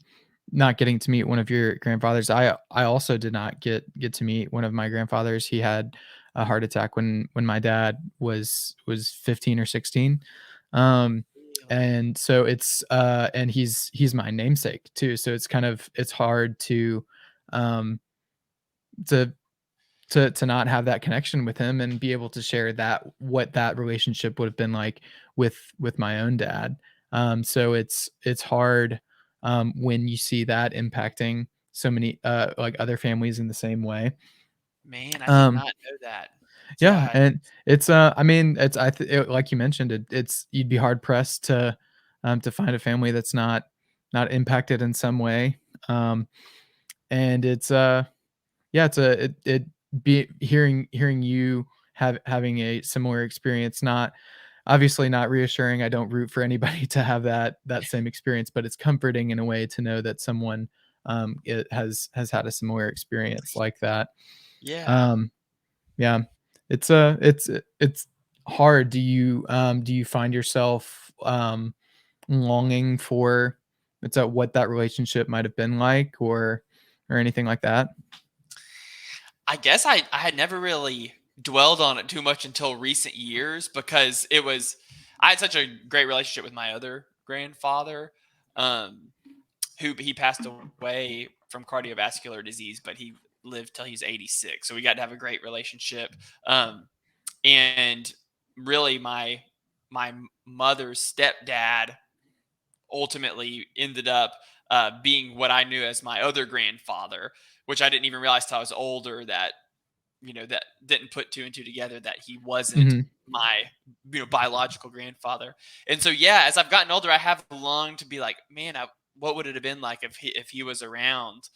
not getting to meet one of your grandfathers. I also did not get to meet one of my grandfathers. He had a heart attack when my dad was 15 or 16. Um, Really? and so and he's my namesake too. So it's hard um to to not have that connection with him and be able to share what that relationship would have been like with my own dad. So it's hard when you see that impacting so many like other families in the same way. Man, I did Um, not know that. yeah, Yeah. and it's I mean it's like you mentioned it's you'd be hard pressed to find a family that's not impacted in some way. Um, and it's yeah, it's a it be hearing you having a similar experience, not obviously not reassuring. I don't root for anybody to have that same experience, but it's comforting in a way to know that someone it has had a similar experience like that. Yeah. Um, yeah, it's hard. Do you find yourself longing for it's what that relationship might have been like, or or anything like that? I guess I had never really dwelled on it too much until recent years because I had such a great relationship with my other grandfather, um, who he passed away from cardiovascular disease, but he lived till he's 86. So we got to have a great relationship. And really my mother's stepdad ultimately ended up being what I knew as my other grandfather, which I didn't even realize till I was older that that didn't put two and two together that he wasn't Hmm. my biological grandfather. And so yeah, as I've gotten older, I have longed to be like, man, what would it have been like if he was around?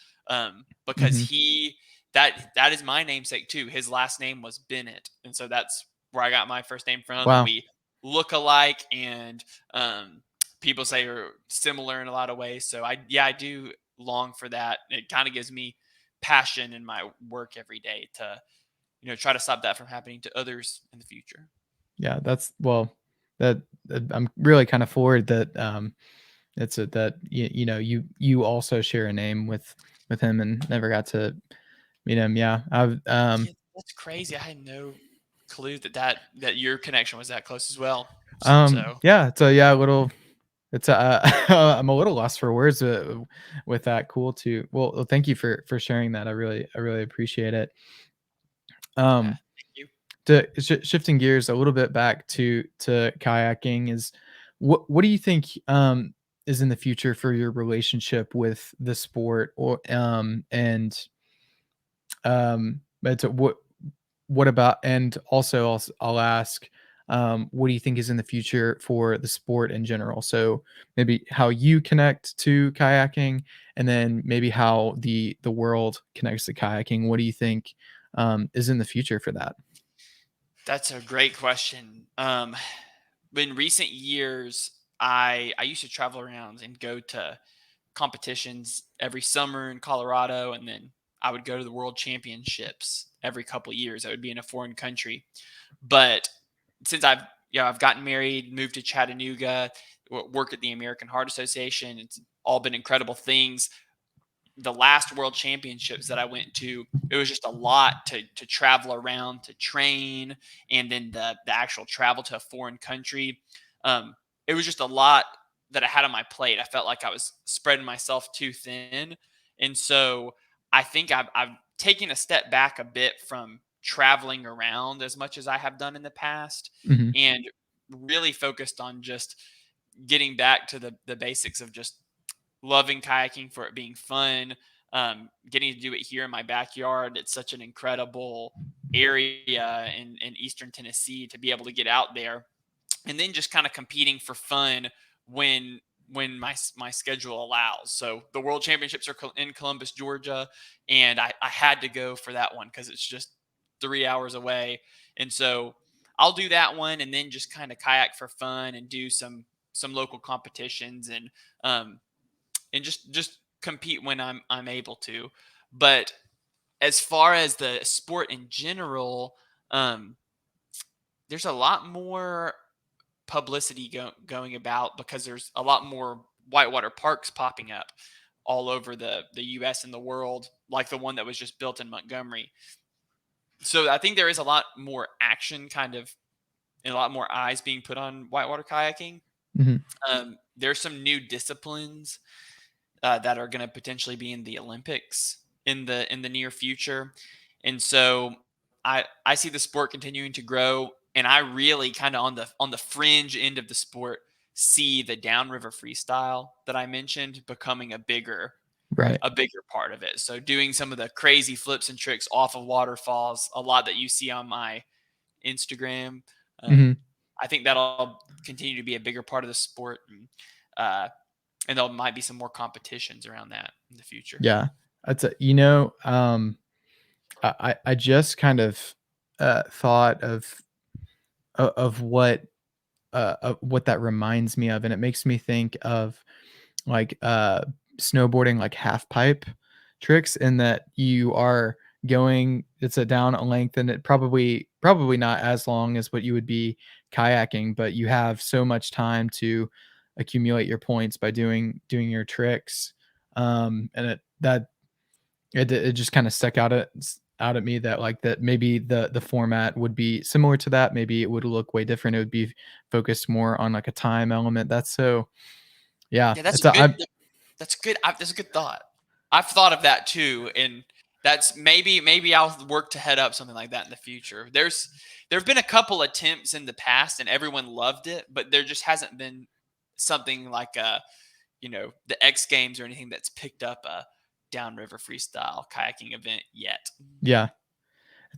Because Hmm. he that is my namesake too. His last name was Bennett, and so that's where I got my first name from. And Wow. we look alike, and people say are similar in a lot of ways. So I do long for that. It kind of gives me passion in my work every day to try to stop that from happening to others in the future. Yeah, that's well, that I'm really kind of forward that it's a that you also share a name with him and never got to meet him. Yeah, I've Yeah, that's crazy. I had no clue that your connection was that close as well. So yeah, so yeah, a little it's I'm a little lost for words with that. Cool too. Well, thank you for sharing that. I really appreciate it. yeah, Um, thank you. shifting gears a little bit back to kayaking is what do you think is in the future for your relationship with the sport or and but what about and also I'll ask what do you think is in the future for the sport in general? So maybe how you connect to kayaking and then maybe how the world connects to kayaking. What do you think is in the future for that? That's a great question. In recent years, I used to travel around and go to competitions every summer in Colorado, and then I would go to the World Championships every couple of years. I would be in a foreign country, but since I've gotten married, moved to Chattanooga, work at the American Heart Association, it's all been incredible things. The last World Championships that I went to, it was just a lot to travel around to train, and then the actual travel to a foreign country. Um, it was just a lot that I had on my plate. I felt like I was spreading myself too thin, and so I think I've taken a step back a bit from traveling around as much as I have done in the past, Hmm. and really focused on just getting back to the basics of just loving kayaking for it being fun, getting to do it here in my backyard. It's such an incredible area in eastern Tennessee to be able to get out there, and then just kind of competing for fun when my schedule allows. So the World Championships are in Columbus, Georgia, and I had to go for that one because it's just 3 hours away, and so I'll do that one, and then just kind of kayak for fun and do some local competitions um, and just compete when I'm able to. But as far as the sport in general, um, there's a lot more publicity going about because there's a lot more whitewater parks popping up all over the U.S. and the world, like the one that was just built in Montgomery. So I think there is a lot more action, kind of, and a lot more eyes being put on whitewater kayaking. Hmm. There's some new disciplines that are going to potentially be in the Olympics in the near future, and so I see the sport continuing to grow, and I really kind of on the fringe end of the sport see the downriver freestyle that I mentioned becoming Right. a bigger part of it. So doing some of the crazy flips and tricks off of waterfalls, a lot that you see on my Instagram. Hmm. I think that'll continue to be a bigger part of the sport, uh, and there might be some more competitions around that in the future. Yeah. That's I just kind of thought of what that reminds me of, and it makes me think of like snowboarding, like half pipe tricks, in that you are going it's a down a length, and it probably not as long as what you would be kayaking, but you have so much time to accumulate your points by doing your tricks. And it that it just kind of stuck out at me that like that maybe the format would be similar to that. Maybe it would look way different. It would be focused more on like a time element. That's so yeah. Yeah, that's It's a a good. I That's good. That's a good thought. I've thought of that too, and that's maybe I'll work to head up something like that in the future. There've been a couple attempts in the past, and everyone loved it, but there just hasn't been something like the X Games or anything that's picked up a downriver freestyle kayaking event yet. yeah.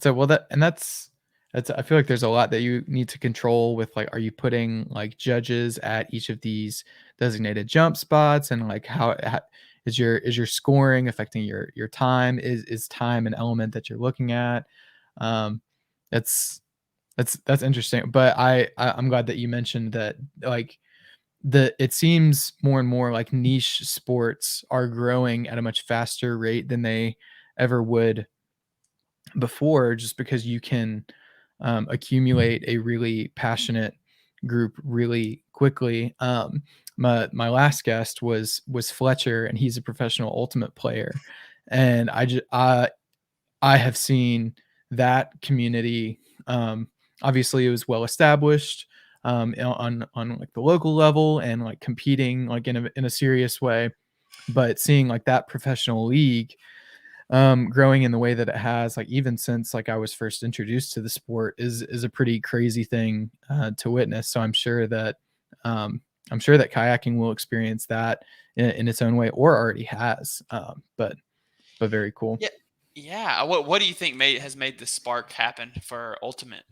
So well that's I feel like there's a lot that you need to control with like are you putting like judges at each of these designated jump spots and like how is your scoring affecting your time? Is time an element that you're looking at? Um that's that's interesting. But I'm glad that you mentioned that like it seems more and more like niche sports are growing at a much faster rate than they ever would before, just because you can accumulate a really passionate group really quickly. My last guest was Fletcher, and he's a professional ultimate player, and I have seen that community. Obviously, it was well established on like the local level and like competing like in a serious way, but seeing like that professional league growing in the way that it has, like even since like I was first introduced to the sport, is a pretty crazy thing to witness. So I'm sure that kayaking will experience that in its own way, or already has. But very cool. Yeah, yeah. What do you think has made the spark happen for Ultimate?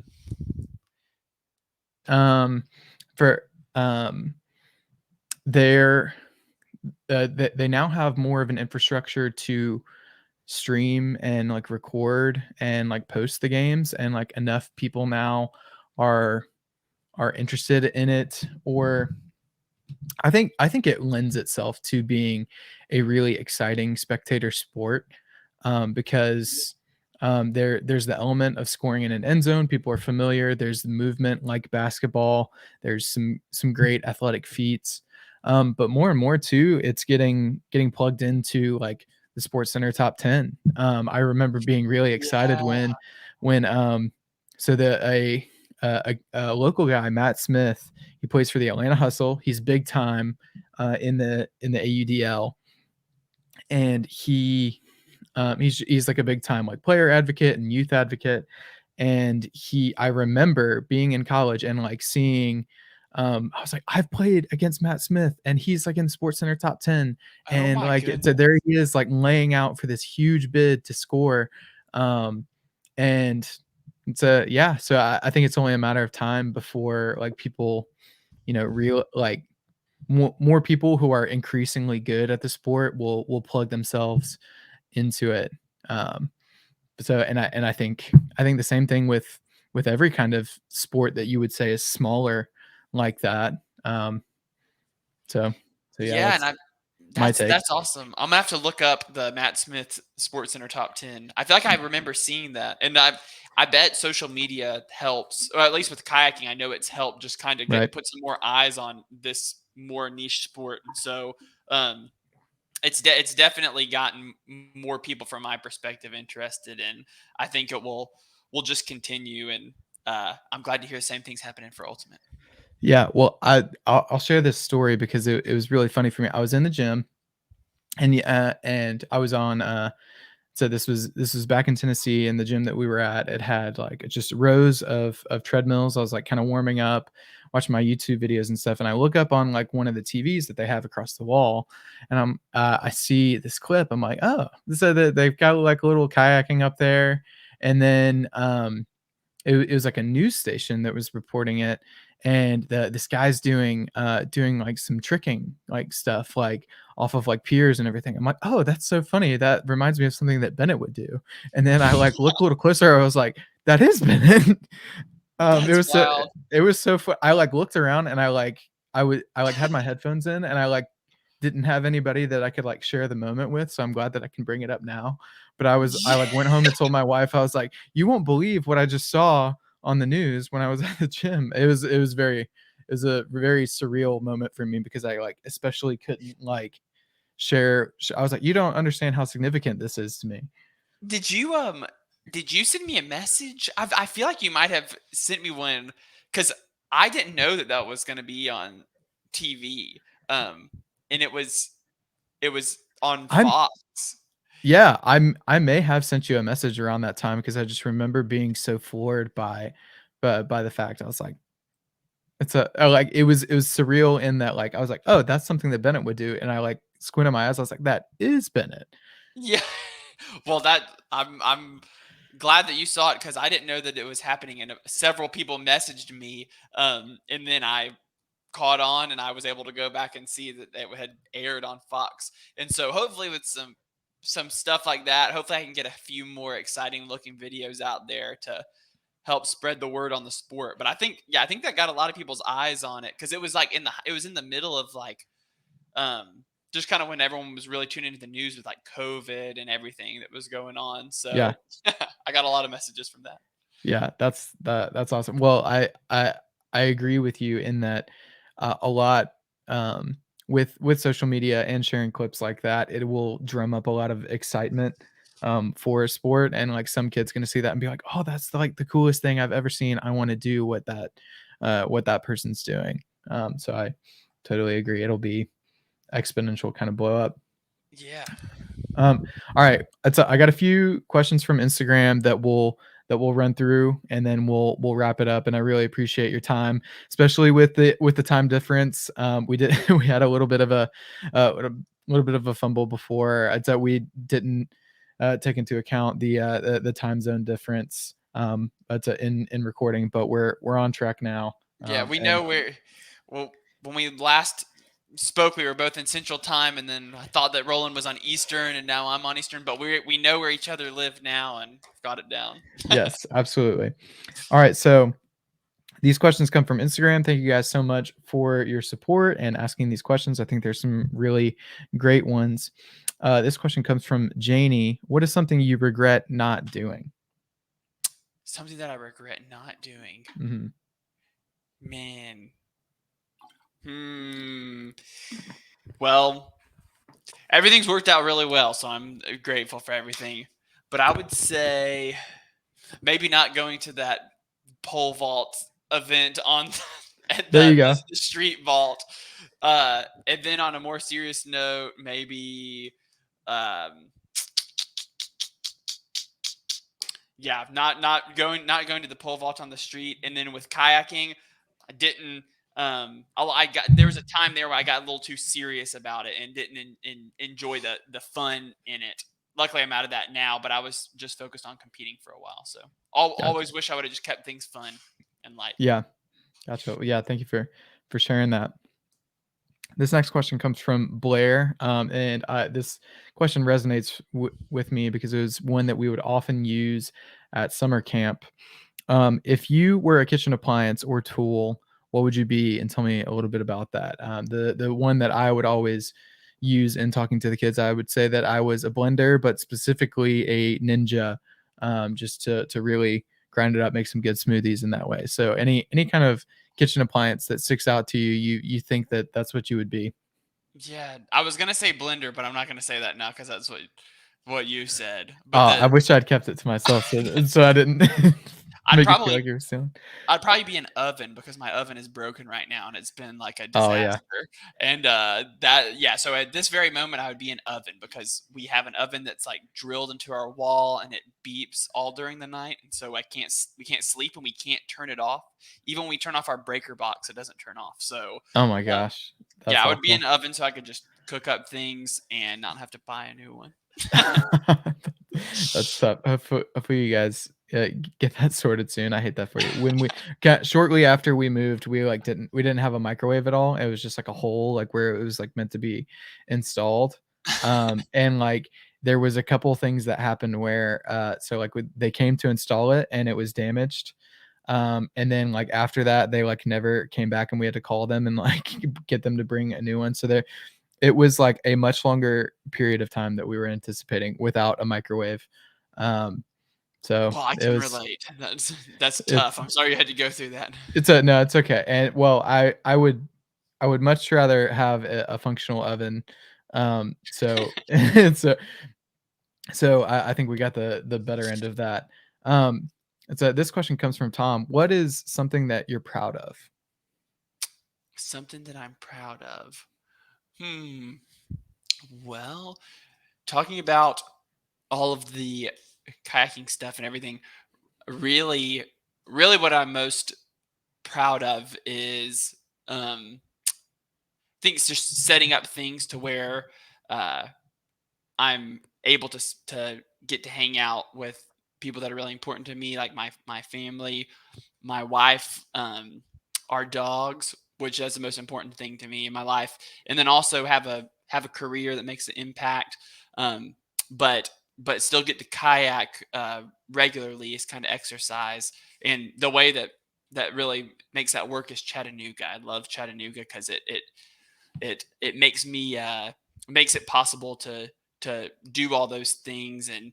Um, for they're they now have more of an infrastructure to stream and like record and like post the games, and like enough people now are interested in it, or I think it lends itself to being a really exciting spectator sport, because there's the element of scoring in an end zone. People are familiar. There's the movement like basketball. There's some great athletic feats, but more and more too, it's getting plugged into like the Sports Center top 10. I remember being really excited Yeah. when so the a local guy, Matt Smith, he plays for the Atlanta Hustle. He's big time in the AUDL, and he's like a big time like player advocate and youth advocate. And I remember being in college and like seeing. I was like, I've played against Matt Smith, and he's like in Sports Center top 10, Oh and my like so goodness. there he is, like laying out for this huge bid to score, and yeah. So I think it's only a matter of time before like people, real like more people who are increasingly good at the sport will plug themselves into it. Um, so and I think the same thing with every kind of sport that you would say is smaller like that. Um, so so yeah, Yeah, and that's I my that's take. that's awesome. I'm gonna have to look up the Matt Smith Sports Center top 10. I feel like I remember seeing that, and I bet social media helps, or at least with kayaking, I know it's helped just kind of Right. put some more eyes on this more niche sport, and so um, it's definitely gotten more people from my perspective interested, and I think it will just continue. And I'm glad to hear the same things happening for Ultimate. Yeah. Well, I'll share this story because it was really funny for me. I was in the gym, and I was on so this was back in Tennessee, and the gym that we were at, it had like just rows of treadmills. I was like kind of warming up, watching my YouTube videos and stuff, and I look up on like one of the TVs that they have across the wall, and I see this clip. I'm like, oh, so they've got like a little kayaking up there, and then it was like a news station that was reporting it, and this guy's doing like some tricking like stuff like off of like piers and everything. I'm like, oh, that's so funny, that reminds me of something that Bennett would do. And then I like look a little closer, I was like, that is Bennett. It That's was so wild. I like looked around, and I like had my headphones in, and I like didn't have anybody that I could like share the moment with, so I'm glad that I can bring it up now. But I like went home and told my wife, I was like, "You won't believe what I just saw on the news when I was at the gym." It was a very surreal moment for me because I like especially couldn't like share. I was like, you don't understand how significant this is to me. Did you send me a message? I feel like you might have sent me one because I didn't know that that was going to be on TV. And it was on I'm Fox. Yeah, I may have sent you a message around that time because I just remember being so floored by the fact. I was like, like it was surreal in that, like, I was like, oh, that's something that Bennett would do, and I like squinted my eyes. I was like, that is Bennett. Yeah. Well, that I'm glad that you saw it because I didn't know that it was happening, and several people messaged me, and then I caught on, and I was able to go back and see that it had aired on Fox. And so, hopefully, with some stuff like that, hopefully, I can get a few more exciting looking videos out there to help spread the word on the sport. But I think that got a lot of people's eyes on it because it was like it was in the middle of like um, just kind of when everyone was really tuning into the news with like COVID and everything that was going on. Yeah, So I got a lot of messages from that. yeah, that's awesome. Well, I agree with you in that a lot with social media and sharing clips like that, it will drum up a lot of excitement for a sport, and like some kids gonna see that and be like, oh, that's like the coolest thing I've ever seen. I want to do what that person's doing. So I totally agree. It'll be exponential kind of blow up. Yeah. All right. I got a few questions from Instagram that we'll run through, and then we'll wrap it up. And I really appreciate your time, especially with the time difference. We did we had a little bit of a little bit of a fumble before. I'd say we didn't take into account the time zone difference. That's in recording, but we're on track now. Yeah. We And know where, well, when we last spoke, we were both in Central Time, and then I thought that Roland was on Eastern, and now I'm on Eastern. But we know where each other live now, and got it down. yes, absolutely. All right, so these questions come from Instagram. Thank you guys so much for your support and asking these questions. I think there's some really great ones. This question comes from Janie. What is something you regret not doing? Something that I regret not doing. Hmm. Man. Hmm. Well, everything's worked out really well, so I'm grateful for everything. But I would say maybe not going to that pole vault event on at There you go. the street vault. And then on a more serious note, maybe um, yeah, not going to the pole vault on the street. And then with kayaking, I didn't. I got there was a time there where I got a little too serious about it and didn't enjoy the fun in it. Luckily, I'm out of that now, but I was just focused on competing for a while. So I'll Gotcha. always wish I would have just kept things fun and light. Yeah, gotcha. Yeah, thank you for sharing that. This next question comes from Blair, and this question resonates with me because it was one that we would often use at summer camp. If you were a kitchen appliance or tool, what would you be? And tell me a little bit about that. The one that I would always use in talking to the kids, I would say that I was a blender, but specifically a Ninja, just to really grind it up, make some good smoothies in that way. So any kind of kitchen appliance that sticks out to you, you think that that's what you would be? Yeah, I was gonna say blender, but I'm not gonna say that now because that's what you said. But I the wish I'd kept it to myself so I didn't I'd make you feel probably like you were stealing. I'd probably be an oven because my oven is broken right now and it's been like a Oh yeah, disaster. And so at this very moment I would be an oven because we have an oven that's like drilled into our wall and it beeps all during the night. And so we can't sleep and we can't turn it off. Even when we turn off our breaker box, it doesn't turn off. So oh my uh, gosh, yeah, that's I would be awful. an oven so I could just cook up things and not have to buy a new one. That's tough. Hopefully you guys get that sorted soon. I hate that for you. When we got shortly after we moved, we didn't have a microwave at all. It was just like a hole, like where it was like meant to be installed. And like there was a couple things that happened where so like they came to install it and it was damaged. And then like after that, they like never came back and we had to call them and like get them to bring a new one. So it was like a much longer period of time that we were anticipating without a microwave. Um, so Well, I it can was relate. That's tough. it's I'm sorry you had to go through that. it's a no, it's okay. And well, I would much rather have a functional oven So so I think we got the better end of that. Um, so this question comes from Tom. What is something that you're proud of? Something that I'm proud of. Hmm. Well, talking about all of the kayaking stuff and everything, really, really what I'm most proud of is things just setting up things to where uh, I'm able to get to hang out with people that are really important to me, like my family, my wife, our dogs, which is the most important thing to me in my life, and then also have a career that makes an impact. Um, but but still get to kayak regularly is kind of exercise, and the way that really makes that work is Chattanooga. I love Chattanooga because it makes it possible to do all those things and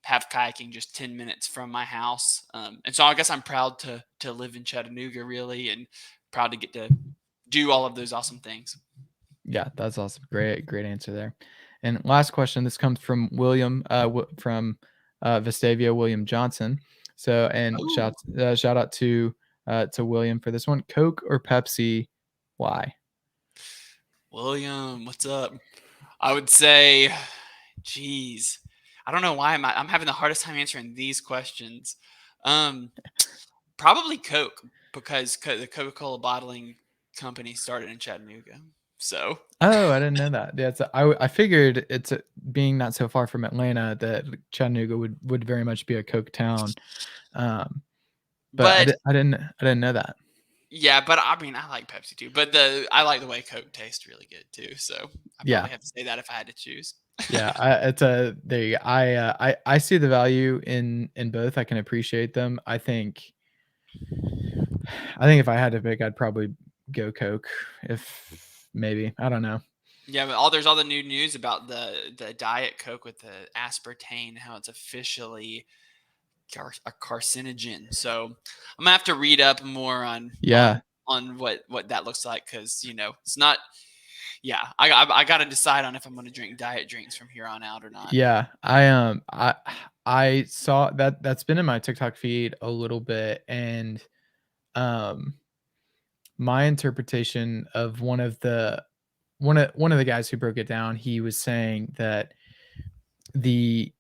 have kayaking just 10 minutes from my house. And so I guess I'm proud to live in Chattanooga, really, and proud to get to do all of those awesome things. Yeah, that's awesome. Great answer there. And last question. This comes from William, from Vestavia, William Johnson. So, and Oh, shout out to William for this one. Coke or Pepsi? Why? William, what's up? I would say, geez, I don't know why I'm having the hardest time answering these questions. Um, Probably Coke because the Coca-Cola bottling company started in Chattanooga. So, Oh, I didn't know that. Yeah, I figured it's being not so far from Atlanta that Chattanooga would very much be a Coke town. Um, but but I didn't know that. yeah, but I mean, I like Pepsi too. But I like the way Coke tastes really good too. So I Yeah. probably have to say that if I had to choose. Yeah, it's a there you go. I see the value in both. I can appreciate them. I think if I had to pick, I'd probably go Coke. If maybe I don't know. Yeah, but there's all the new news about the Diet Coke with the aspartame, how it's officially a carcinogen. So I'm gonna have to read up more on Yeah, what that looks like because it's not. Yeah, I got to decide on if I'm gonna drink diet drinks from here on out or not. yeah. I saw that that's been in my TikTok feed a little bit, and um, my interpretation of one of the guys who broke it down, he was saying that the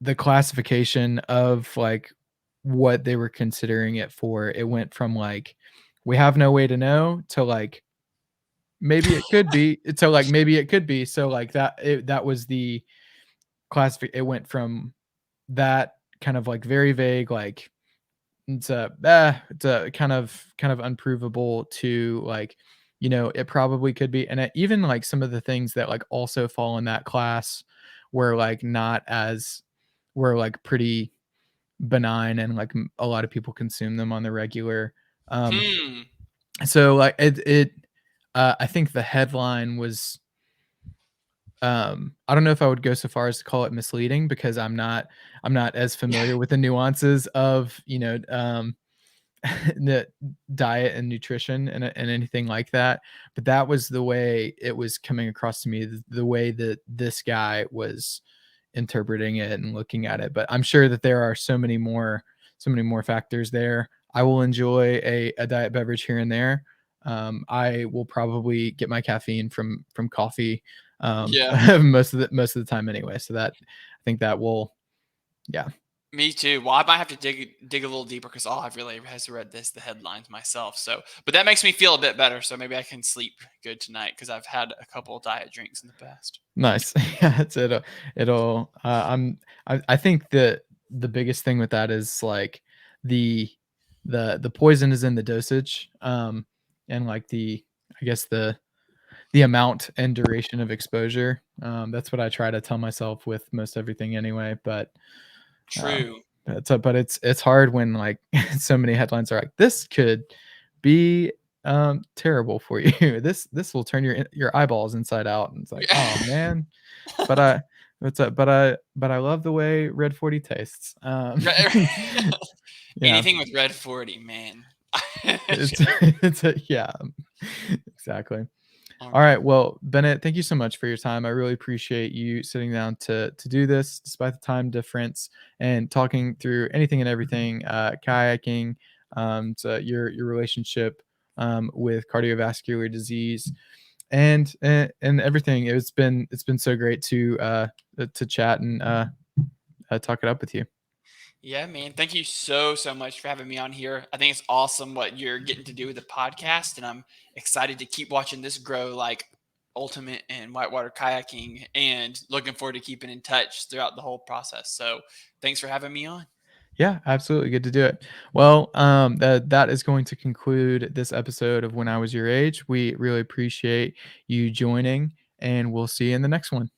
the classification of, like, what they were considering it for, it went from, like, "We have no way to know," to, like, "Maybe it could be," to, like, "Maybe it could be." So, like, that was the it went from that kind of, like, very vague, like, it's a kind of unprovable to, like, it probably could be, and even, like, some of the things that, like, also fall in that class were, like, not as were, like, pretty benign, and like a lot of people consume them on the regular. Um, Hmm. so like I think the headline was, I don't know if I would go so far as to call it misleading because I'm not as familiar with the nuances of, the diet and nutrition and anything like that. But that was the way it was coming across to me, the way that this guy was interpreting it and looking at it. But I'm sure that there are so many more factors there. I will enjoy a diet beverage here and there. I will probably get my caffeine from coffee, Yeah. most of the time anyway. So that I think that will, yeah. Me too. Well, I might have to dig a little deeper because all I've really has read the headlines myself. So, but that makes me feel a bit better. So maybe I can sleep good tonight because I've had a couple of diet drinks in the past. Nice. Yeah, it'll I think the biggest thing with that is like the the poison is in the dosage, and like I guess the amount and duration of exposure. That's what I try to tell myself with most everything anyway, um, True. but it's hard when like so many headlines are like this could be terrible for you. This will turn your eyeballs inside out, and it's like, oh man. But but I love the way Red 40 tastes. Yeah, Anything with red 40, man. it's it's a yeah, exactly. All All right. right. Well, Bennett, thank you so much for your time. I really appreciate you sitting down to do this despite the time difference and talking through anything and everything, kayaking, to your relationship with cardiovascular disease and everything. It's been so great to chat and talk it up with you. Yeah, man. Thank you so much for having me on here. I think it's awesome what you're getting to do with the podcast, and I'm excited to keep watching this grow like ultimate and whitewater kayaking and looking forward to keeping in touch throughout the whole process. So, thanks for having me on. Yeah, absolutely. Good to do it. Well, that is going to conclude this episode of When I Was Your Age. We really appreciate you joining, and we'll see you in the next one.